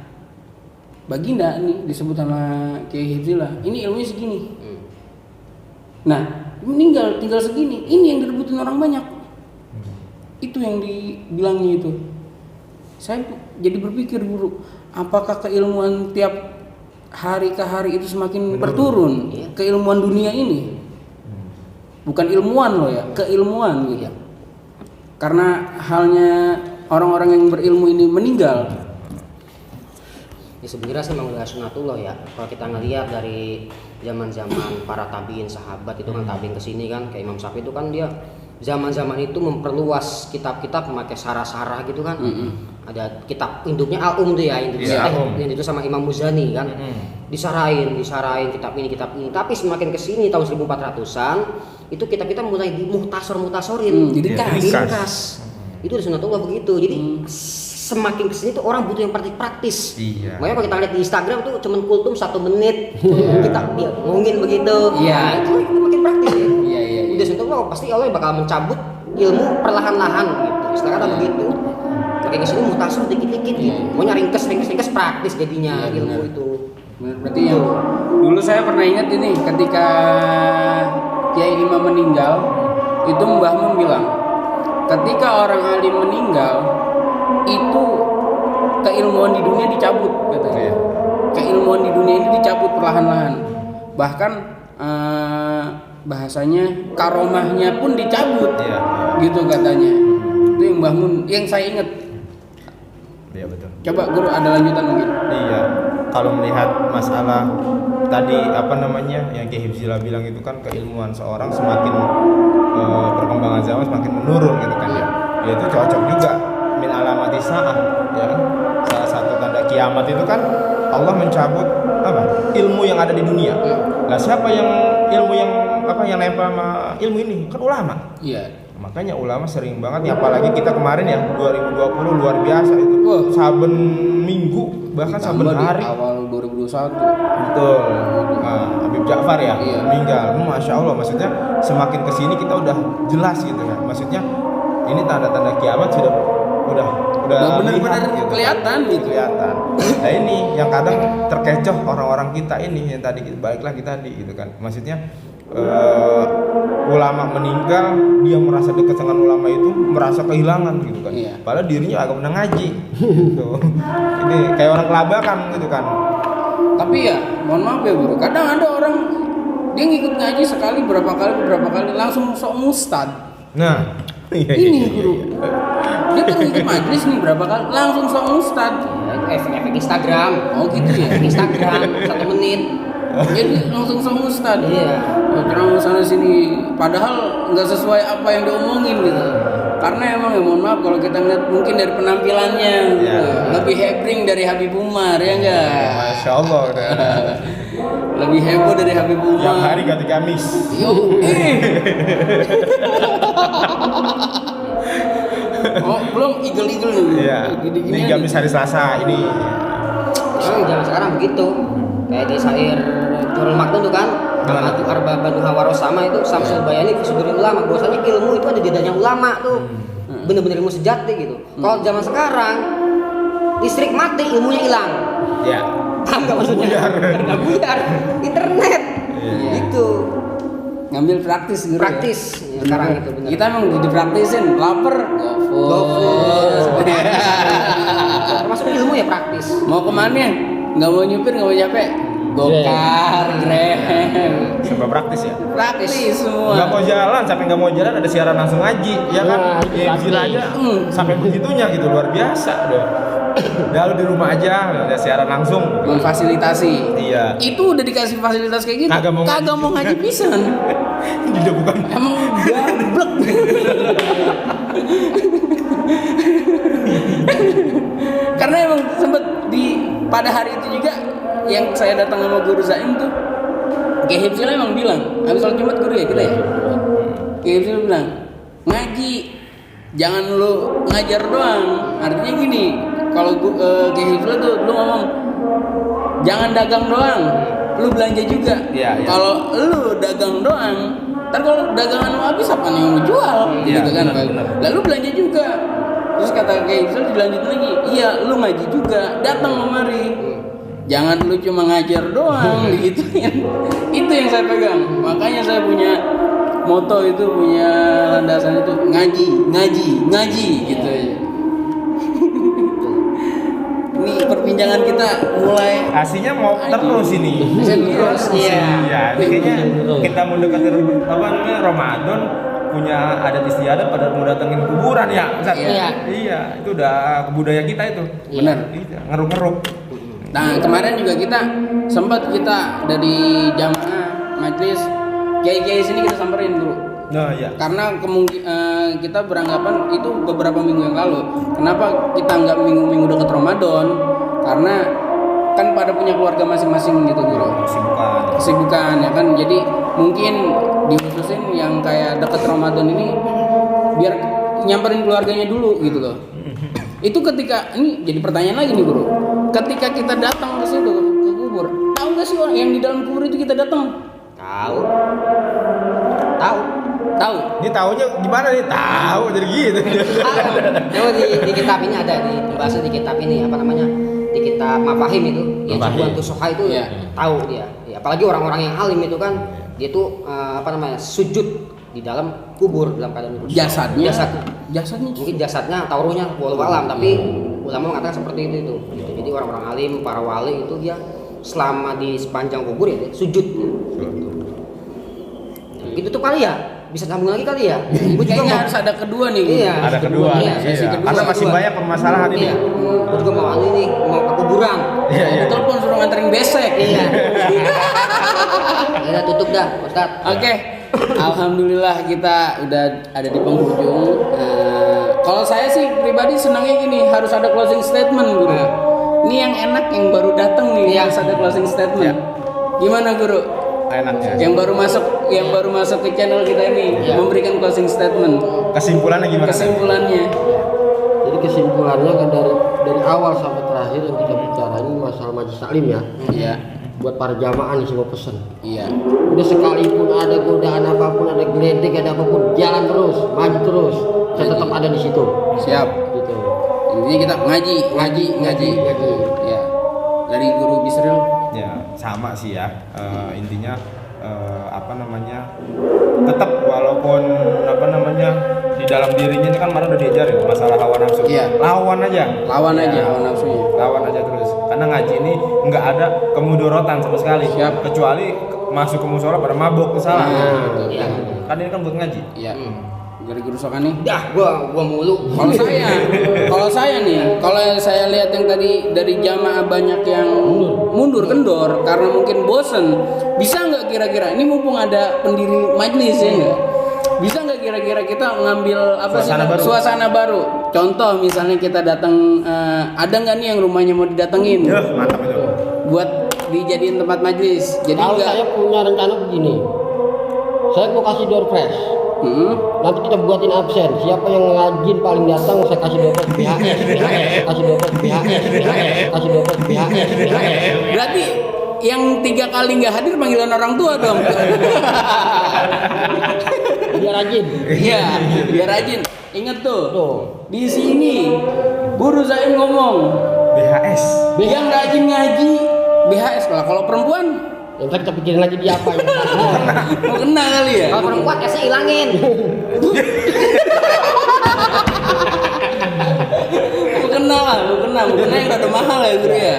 Speaker 3: Baginda nih disebut sama Kiai Hifzilah, ini ilmunya segini. Nah, meninggal tinggal segini, ini yang direbutin orang banyak. Itu yang dibilangnya itu. Saya jadi berpikir guru, apakah keilmuan tiap hari ke hari itu semakin berturun? Keilmuan dunia ini, bukan ilmuwan loh ya, keilmuan gitu. Karena halnya orang-orang yang berilmu ini meninggal.
Speaker 2: Ya sebenarnya sih memang udah sunatullah ya. Kalau kita ngelihat dari zaman-zaman para tabiin sahabat itu kan tabiin kesini kan, kayak Imam Syafi'i itu kan dia zaman-zaman itu memperluas kitab-kitab memakai sarah-sarah gitu kan. Ada kitab induknya Al-Um tuh ya, yang itu sama Imam Muzani kan. Disarahin kitab ini. Tapi semakin kesini tahun 1400-an itu kitab-kitab mulai muhtasorin.
Speaker 3: Jadi
Speaker 2: diringkas. Itu udah sunatullah begitu. Jadi semakin kesini tuh orang butuh yang praktis.
Speaker 4: Iya.
Speaker 2: Makanya kalau kita lihat di Instagram tuh cuman kultum 1 menit kita dia ngomongin begitu.
Speaker 3: Iya.
Speaker 2: Nah, itu makin praktis ya.
Speaker 3: Iya.
Speaker 2: Udah sunatullah pasti Allah bakal mencabut ilmu perlahan-lahan gitu. Istilahnya begitu. Makin kesini mutasor dikit-dikit gitu. Maunya ringkes praktis jadinya ilmu itu.
Speaker 3: Berarti yang dulu saya pernah ingat ini ketika Kiai Imam meninggal, itu Mbah Mun bilang, ketika orang alim meninggal itu keilmuan di dunia dicabut katanya. Keilmuan di dunia ini dicabut perlahan-lahan. Bahkan bahasanya karomahnya pun dicabut. Gitu katanya. Itu yang Mbah Mun yang saya ingat.
Speaker 4: Iya betul.
Speaker 3: Coba guru ada lanjutan mungkin.
Speaker 4: Iya. Kalau melihat masalah tadi apa namanya yang Kiai Hifzilah bilang itu kan keilmuan seorang semakin perkembangan zaman semakin menurun gitu kan ya. Ya itu cocok juga min alamati sa'ah ya kan. Salah satu tanda kiamat itu kan Allah mencabut apa? Ilmu yang ada di dunia. Lah siapa yang ilmu yang apa yang nempel sama ilmu ini? Kan ulama.
Speaker 3: Iya.
Speaker 4: Makanya ulama sering banget ya, apalagi kita kemarin ya 2020 luar biasa itu. Saben minggu bahkan saben hari.
Speaker 3: Awal 2021.
Speaker 4: Betul. Nah, Habib Ja'far ya meninggal. Masya Allah, maksudnya semakin kesini kita udah jelas gitu kan. Maksudnya ini tanda-tanda kiamat sudah
Speaker 3: benar-benar
Speaker 4: lihat, gitu.
Speaker 3: kelihatan gitu.
Speaker 4: Kelihatan. Nah ini yang kadang terkecoh orang-orang kita ini yang tadi balik lagi tadi gitu kan. Maksudnya ulama meninggal, dia merasa dekat dengan ulama itu, merasa kehilangan gitu kan. Padahal dirinya agak pernah ngaji. Gitu. Ini kayak orang kelabakan gitu kan.
Speaker 3: Tapi ya, mohon maaf ya guru, kadang ada orang Dia ngikut ngaji sekali berapa kali langsung sok mustad.
Speaker 4: Nah,
Speaker 3: Ini guru. Dia baru ngikut majelis nih berapa kali langsung sok mustad.
Speaker 2: Efek Instagram.
Speaker 3: Oh gitu ya.
Speaker 2: Instagram 1 menit.
Speaker 3: Jadi langsung sok ustad.
Speaker 2: Iya.
Speaker 3: Terus sana sini padahal nggak sesuai apa yang diomongin gitu. Karena emang ya mohon maaf kalau kita ngeliat mungkin dari penampilannya gitu. Lebih hebring dari Habib Umar ya enggak?
Speaker 4: Masya Allah udah.
Speaker 3: Lebih heboh dari Habib Umar.
Speaker 4: Yang hari ganti gamis.
Speaker 3: Yo, Oh, belum igel-igel nih.
Speaker 4: Iya. Ini gamis hari Selasa ini.
Speaker 2: Jangan sekarang begitu. Kayak di syair Nurul Makdum tuh kan, Matu Arba Banu Hawaros sama itu Samsul Bayani Fisuduri Ulama, bahwasanya ilmu itu ada di dadanya ulama tuh. Bener-bener ilmu sejati gitu. Kalau zaman sekarang listrik mati, ilmunya hilang.
Speaker 4: Ya.
Speaker 2: Paham gak maksudnya? Nggak buyar. Internet. Gitu.
Speaker 3: Ngambil praktis gitu.
Speaker 2: Praktis. Ya, sekarang itu bener.
Speaker 3: Kita emang dipraktisin, lapar, GoFood.
Speaker 2: Termasuk ilmu ya praktis.
Speaker 3: Mau kemana? Nggak mau nyupir, nggak mau capek. Gokar, Grab.
Speaker 4: Serba praktis ya.
Speaker 3: Praktis semua.
Speaker 4: Nggak mau jalan, sampai nggak mau jalan ada siaran langsung ngaji, ya kan? Ya, gila aja. Sampai begitunya gitu, luar biasa deh. Ya lu di rumah aja, ada siaran langsung.
Speaker 3: Memfasilitasi.
Speaker 4: Iya.
Speaker 3: Itu udah dikasih fasilitas kayak gitu. Kagak mau ngaji pisan.
Speaker 4: Dia bukan.
Speaker 3: Emang gablek. Karena emang sempet pada hari itu juga yang saya datang sama guru Zaim tuh, Kiai Hifzil emang bilang, habis sholat Jumat guru ya kita ya. Kiai Hifzil bilang, ngaji, jangan lu ngajar doang. Artinya gini, kalau Kiai Hifzil tuh lu ngomong, jangan dagang doang, lu belanja juga.
Speaker 4: Iya.
Speaker 3: Kalau lu dagang doang, ntar kalau dagangan lu habis apa yang lu jual, gitu kan? Lalu belanja juga. Terus kata Kiai Hifzil dilanjut lagi, iya lu ngaji juga, datang kemari. Jangan lu cuma ngajar doang gitu ya. Itu yang saya pegang. Makanya saya punya moto itu, punya landasan itu, ngaji gitu aja. Ini perbincangan kita mulai
Speaker 4: Aslinya mau terus ini.
Speaker 2: Terus, iya.
Speaker 4: Iya, ini kayaknya kita mau dekati apa namanya Ramadan, punya adat istiadat pada mau datengin kuburan ya. Ustaz? Iya, itu udah budaya kita itu.
Speaker 3: Benar.
Speaker 4: Iya, ngeruk-ngeruk.
Speaker 3: Nah kemarin juga kita sempat dari jamaah majelis kiai-kiai sini kita samperin dulu.
Speaker 4: Nah iya.
Speaker 3: Karena kita beranggapan itu beberapa minggu yang lalu. Kenapa kita nggak minggu-minggu dekat Ramadan? Karena kan pada punya keluarga masing-masing gitu guru. Kesibukan ya kan. Jadi mungkin dikhususin yang kayak dekat Ramadan ini biar nyamperin keluarganya dulu gitu loh. Itu ketika ini jadi pertanyaan lagi nih guru. Ketika kita datang ke situ ke kubur, tahu nggak sih orang yang di dalam kubur itu kita datang?
Speaker 2: Tahu.
Speaker 4: Ini taunya gimana nih? Tahu jadi gitu.
Speaker 2: Tahu. Di kitab ini ada dibahas di kitab ini apa namanya? Di kitab Mafahim itu, yang Jubuan Tusoha itu tahu dia. Ya, apalagi orang-orang yang alim itu kan, dia tuh sujud di dalam kubur dalam keadaan
Speaker 3: jasadnya
Speaker 2: mungkin jasadnya atau ruhnya wallahu alam, tapi ulama mengatakan seperti itu gitu. Jadi orang-orang alim, para wali itu dia selama di sepanjang kubur ya sujud gitu tuh kali ya, bisa sambung lagi kali ya.
Speaker 3: Kayaknya harus ada kedua nih.
Speaker 2: Iya,
Speaker 4: ada kedua. Karena masih banyak permasalahan ini.
Speaker 2: Aku juga mau mau ke kuburan.
Speaker 3: Iya. Telepon suruh nganterin besek.
Speaker 2: Iya. Ya tutup dah, Ustaz.
Speaker 3: Oke. Alhamdulillah kita udah ada di penghujung. Kalau saya sih pribadi senangnya gini, harus ada closing statement guru. Ini yang enak yang baru datang nih, harus ada closing statement. Gimana guru?
Speaker 4: Enaknya.
Speaker 3: Yang baru masuk ke channel kita ini memberikan closing statement.
Speaker 4: Kesimpulannya gimana?
Speaker 1: Jadi kesimpulannya kan dari awal sampai terakhir yang kita bicarain masalah majelis taklim ya.
Speaker 3: Iya.
Speaker 1: Buat para jamaah nih semua pesen.
Speaker 3: Iya.
Speaker 1: Udah sekalipun ada godaan apapun, ada geledek, ada apapun, jalan terus, maju terus. Saya tetap ada di situ.
Speaker 3: Siap.
Speaker 1: Gitu.
Speaker 3: Intinya kita ngaji. Ya. Dari Guru Bisril.
Speaker 4: Ya sama sih ya. Intinya tetap walaupun di dalam dirinya ini kan mana udah diajarin masalah hawa nafsu.
Speaker 3: Iya.
Speaker 4: Lawan aja
Speaker 3: hawa nafsunya.
Speaker 4: Lawan aja terus. Karena ngaji ini nggak ada kemudorotan sama sekali.
Speaker 3: Siap.
Speaker 4: Kecuali masuk ke musola pada mabok salah.
Speaker 2: Iya.
Speaker 4: Kan ini kan buat ngaji.
Speaker 3: Iya. Guru Syokani.
Speaker 2: Dah, gua mulu.
Speaker 3: Kalau saya nih, kalau saya lihat yang tadi dari jamaah banyak yang mundur kendor karena mungkin bosen. Bisa nggak kira-kira ini mumpung ada pendiri majelis ya nggak? Bisa nggak kira-kira kita ngambil suasana baru? Contoh misalnya kita datang, ada nggak nih yang rumahnya mau didatengin?
Speaker 4: Mantap itu.
Speaker 3: Buat dijadiin tempat majelis. Jadi
Speaker 1: Kalau saya punya rencana begini, saya mau kasih door prize. Nanti kita buatin absen. Siapa yang ngajin paling datang, saya kasih dompet BHS. Kasih dompet BHS. Kasih dompet BHS.
Speaker 3: Berarti yang 3 kali nggak hadir panggilan orang tua dong.
Speaker 1: Biar rajin.
Speaker 3: Iya, biar rajin. Ingat tuh.
Speaker 1: Tuh.
Speaker 3: Di sini guru saya ngomong,
Speaker 4: BHS.
Speaker 3: yang rajin ngaji BHS lah. Kalau perempuan
Speaker 1: Ntar kita pikirin lagi dia apa ya.
Speaker 3: mau kena kali ya.
Speaker 2: Kalau perempuan S-nya hilangin.
Speaker 3: Mau kena yang rada mahal ya guru ya.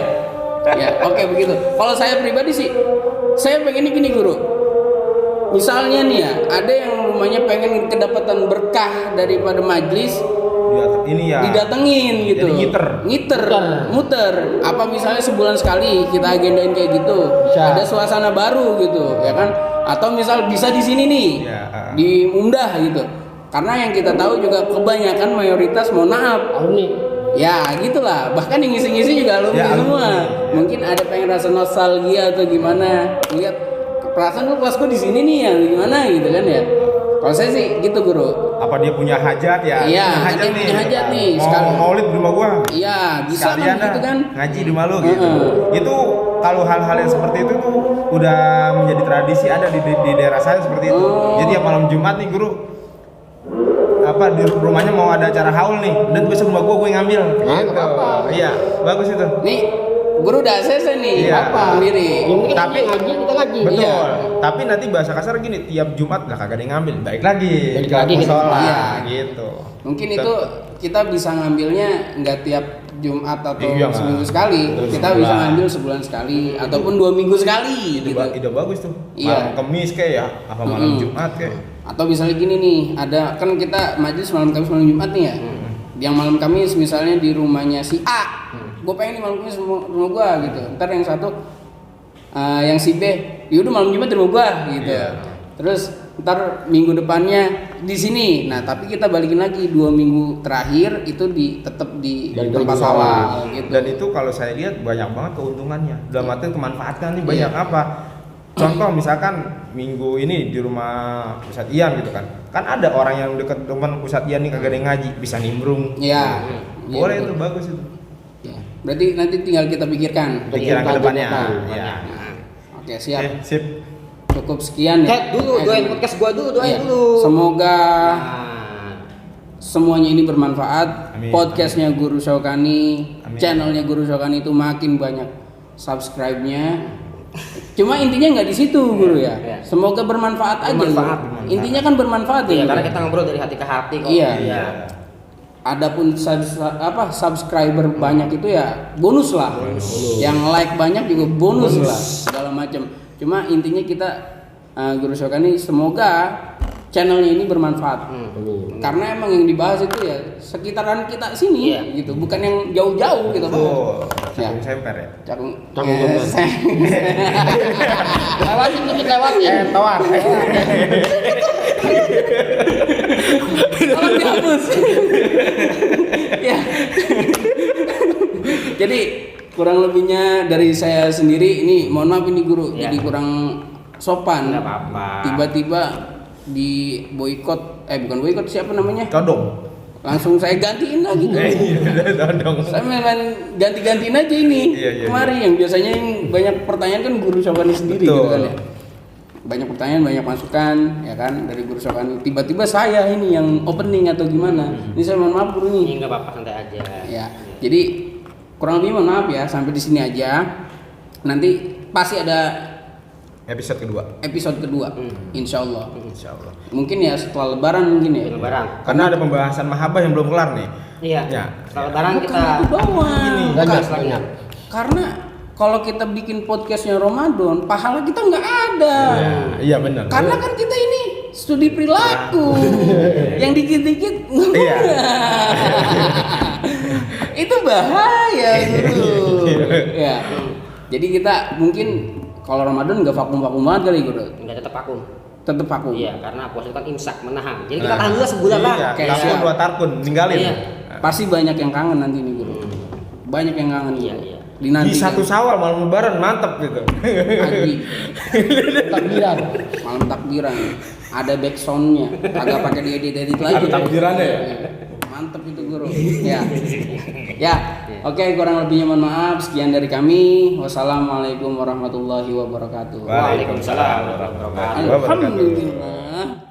Speaker 3: Ya, oke begitu. Kalau saya pribadi sih, saya pengen gini guru. Misalnya nih ya, ada yang rumahnya pengen kedapatan berkah daripada majelis,
Speaker 4: Ini ya.
Speaker 3: didatengin gitu.
Speaker 4: Jadi
Speaker 3: muter. Apa misalnya sebulan sekali kita agendain kayak gitu.
Speaker 1: Bisa.
Speaker 3: Ada suasana baru gitu, ya kan? Atau misal bisa di sini nih,
Speaker 4: Ya.
Speaker 3: di Umdah gitu. Karena yang kita tahu juga kebanyakan mayoritas mohon maaf.
Speaker 1: Alumni.
Speaker 3: Ya gitulah, bahkan yang ngisi-ngisi juga alumni
Speaker 4: Ya,
Speaker 3: semua.
Speaker 4: alumni.
Speaker 3: Mungkin ada pengen rasa nostalgia atau gimana. Lihat perasaan lu kelas gua di sini nih ya, gimana gitu kan ya. Kalau saya sih gitu guru.
Speaker 4: Apa dia punya hajat ya?
Speaker 3: Iya,
Speaker 4: Punya
Speaker 3: ada yang punya hajat nih.
Speaker 4: Mau
Speaker 3: Sekali.
Speaker 4: maulid di rumah gua.
Speaker 3: Iya, bisa
Speaker 4: Sekalian
Speaker 3: kan gitu
Speaker 4: dah,
Speaker 3: kan.
Speaker 4: ngaji di rumah lu gitu. Itu kalau hal-hal yang seperti itu tuh udah menjadi tradisi ada di daerah saya seperti itu. Jadi ya malam Jumat nih guru apa di rumahnya mau ada acara haul nih dan besok rumah gue ngambil.
Speaker 1: Nah, nggak apa-apa.
Speaker 4: Iya, bagus itu.
Speaker 3: Nih, guru udah ACC nih,
Speaker 4: Iya.
Speaker 3: apa sendiri.
Speaker 1: Yang penting
Speaker 4: Tapi
Speaker 1: ngaji, kita ngaji.
Speaker 4: betul.
Speaker 3: Iya.
Speaker 4: Tapi nanti bahasa kasar gini, tiap Jumat lah kagak ada yang ngambil, balik lagi
Speaker 1: Balik
Speaker 4: ke
Speaker 1: lagi ke
Speaker 4: musola
Speaker 3: Iya.
Speaker 4: gitu.
Speaker 3: Mungkin itu kita bisa ngambilnya nggak tiap Jumat atau
Speaker 4: Iya,
Speaker 3: seminggu sekali.
Speaker 4: betul,
Speaker 3: Kita
Speaker 4: sebulan.
Speaker 3: bisa ngambil sebulan sekali ataupun 2 minggu sekali
Speaker 4: Ide,
Speaker 3: gitu.
Speaker 4: ide bagus tuh.
Speaker 3: Iya.
Speaker 4: Malam Kamis kayak ya, apa malam Jumat kayak.
Speaker 3: Atau misalnya gini nih, ada kan kita majelis malam Kamis malam Jumat nih ya. Yang malam Kamis misalnya di rumahnya si A. Gue pengen nih malam Kamis rumah gua gitu. Ntar yang satu yang si B, yaudah malam Jumat di rumah gua gitu.
Speaker 4: Iya.
Speaker 3: Terus ntar minggu depannya di sini. Nah, tapi kita balikin lagi 2 minggu terakhir itu tetap di
Speaker 1: Dan
Speaker 3: tempat
Speaker 1: musola.
Speaker 3: awal gitu.
Speaker 4: Dan itu kalau saya lihat banyak banget keuntungannya. Dalam artian kemanfaatan nih banyak
Speaker 3: Iya.
Speaker 4: apa? Contoh misalkan minggu ini di rumah Ustadz Ian gitu kan. Kan ada orang yang deket teman Ustadz Ian nih kagak ada yang ngaji, bisa nimbrung.
Speaker 3: Iya.
Speaker 4: Boleh
Speaker 3: Iya,
Speaker 4: itu
Speaker 3: betul.
Speaker 4: bagus itu.
Speaker 3: Ya. Berarti nanti tinggal kita pikirkan.
Speaker 4: Pikiran ke depannya.
Speaker 1: Depan.
Speaker 4: Iya.
Speaker 3: Oke, siap.
Speaker 4: Oke, sip.
Speaker 3: Cukup sekian ya.
Speaker 2: Dulu doain podcast gua dulu, doain
Speaker 3: Iya.
Speaker 2: dulu.
Speaker 3: Semoga
Speaker 2: Nah,
Speaker 3: semuanya ini bermanfaat.
Speaker 4: Amin.
Speaker 3: Podcastnya Guru Syokani,
Speaker 4: Amin.
Speaker 3: channelnya Guru Syokani itu makin banyak subscribe-nya. Cuma intinya nggak di situ guru ya.
Speaker 2: Iya.
Speaker 3: Semoga bermanfaat aja.
Speaker 2: Bermanfaat,
Speaker 3: Guru. Intinya kan bermanfaat ya.
Speaker 2: iya,
Speaker 3: Guru.
Speaker 2: karena kita ngobrol dari hati ke hati kok.
Speaker 3: Iya. Adapun subscriber banyak itu ya bonus lah. Yang like banyak juga bonus lah segala macam. Cuma intinya kita Guru Syokani semoga channelnya ini bermanfaat. Karena emang yang dibahas itu ya sekitaran kita sini
Speaker 2: Iya.
Speaker 3: gitu, bukan yang jauh-jauh gitu.
Speaker 4: Tuh,
Speaker 3: Ya.
Speaker 4: cakung semper ya.
Speaker 3: Cakung.
Speaker 1: Cakung semper.
Speaker 2: Lewatin dikit lewatin.
Speaker 4: Tawar.
Speaker 3: Tolong dihapus. Ya. Jadi kurang lebihnya dari saya sendiri ini mohon maaf ini guru
Speaker 2: Ya.
Speaker 3: jadi kurang sopan.
Speaker 2: Nggak apa-apa.
Speaker 3: Tiba-tiba di boykot bukan boykot siapa namanya?
Speaker 4: Todong.
Speaker 3: Langsung saya gantiin lagi tuh.
Speaker 4: Todong.
Speaker 3: Saya main ganti-gantiin aja ini.
Speaker 4: Iya, iya,
Speaker 3: Kemarin yang biasanya yang banyak pertanyaan kan Guru Syokani sendiri
Speaker 4: Betul.
Speaker 3: gitu kan ya. Banyak pertanyaan, banyak masukan ya kan dari Guru Syokani. Tiba-tiba saya ini yang opening atau gimana. Ini saya mohon maaf guru nih.
Speaker 2: Ini nggak apa-apa, santai aja.
Speaker 3: Ya. Jadi kurang lebih mohon maaf ya sampai di sini aja. Nanti pasti ada
Speaker 4: Episode kedua.
Speaker 3: episode kedua. Insya Allah.
Speaker 4: Insyaallah.
Speaker 3: Mungkin ya setelah Lebaran mungkin ya.
Speaker 2: Lebaran.
Speaker 4: Karena ada pembahasan mahabbah yang belum kelar nih.
Speaker 2: Iya.
Speaker 4: Ya.
Speaker 2: Setelah Lebaran
Speaker 3: Bukan
Speaker 2: kita
Speaker 3: itu doang.
Speaker 1: Banyak,
Speaker 2: Bukan,
Speaker 1: banyak.
Speaker 3: Karena kalau kita bikin podcastnya Ramadan, pahala kita nggak ada.
Speaker 4: Iya benar.
Speaker 3: Karena kan kita ini studi perilaku, yang dikit-dikit itu bahaya Guru. Ya, jadi kita mungkin kalau Ramadan nggak vakum banget kali Guru.
Speaker 2: Enggak, tetap vakum.
Speaker 3: Tetap vakum.
Speaker 2: Iya, karena puasa itu kan imsak, menahan. Jadi kita tahan dulu sebulan lah.
Speaker 3: Kayak
Speaker 4: Tarkun 2 tarkun ninggalin.
Speaker 2: Iya.
Speaker 3: Pasti banyak yang kangen nanti nih Guru. Banyak yang kangen.
Speaker 2: Iya.
Speaker 4: Di 1 Syawal malam lebaran mantap gitu.
Speaker 3: Pagi
Speaker 1: Takbiran.
Speaker 3: malam takbiran. Ada back soundnya, agak pakai diedit lagi.
Speaker 4: Ada takbirannya ya.
Speaker 3: Mantep itu Guru. Ya. Oke, kurang lebihnya mohon maaf. Sekian dari kami. Wassalamualaikum warahmatullahi wabarakatuh.
Speaker 4: Waalaikumsalam warahmatullahi wabarakatuh.
Speaker 3: Alhamdulillah.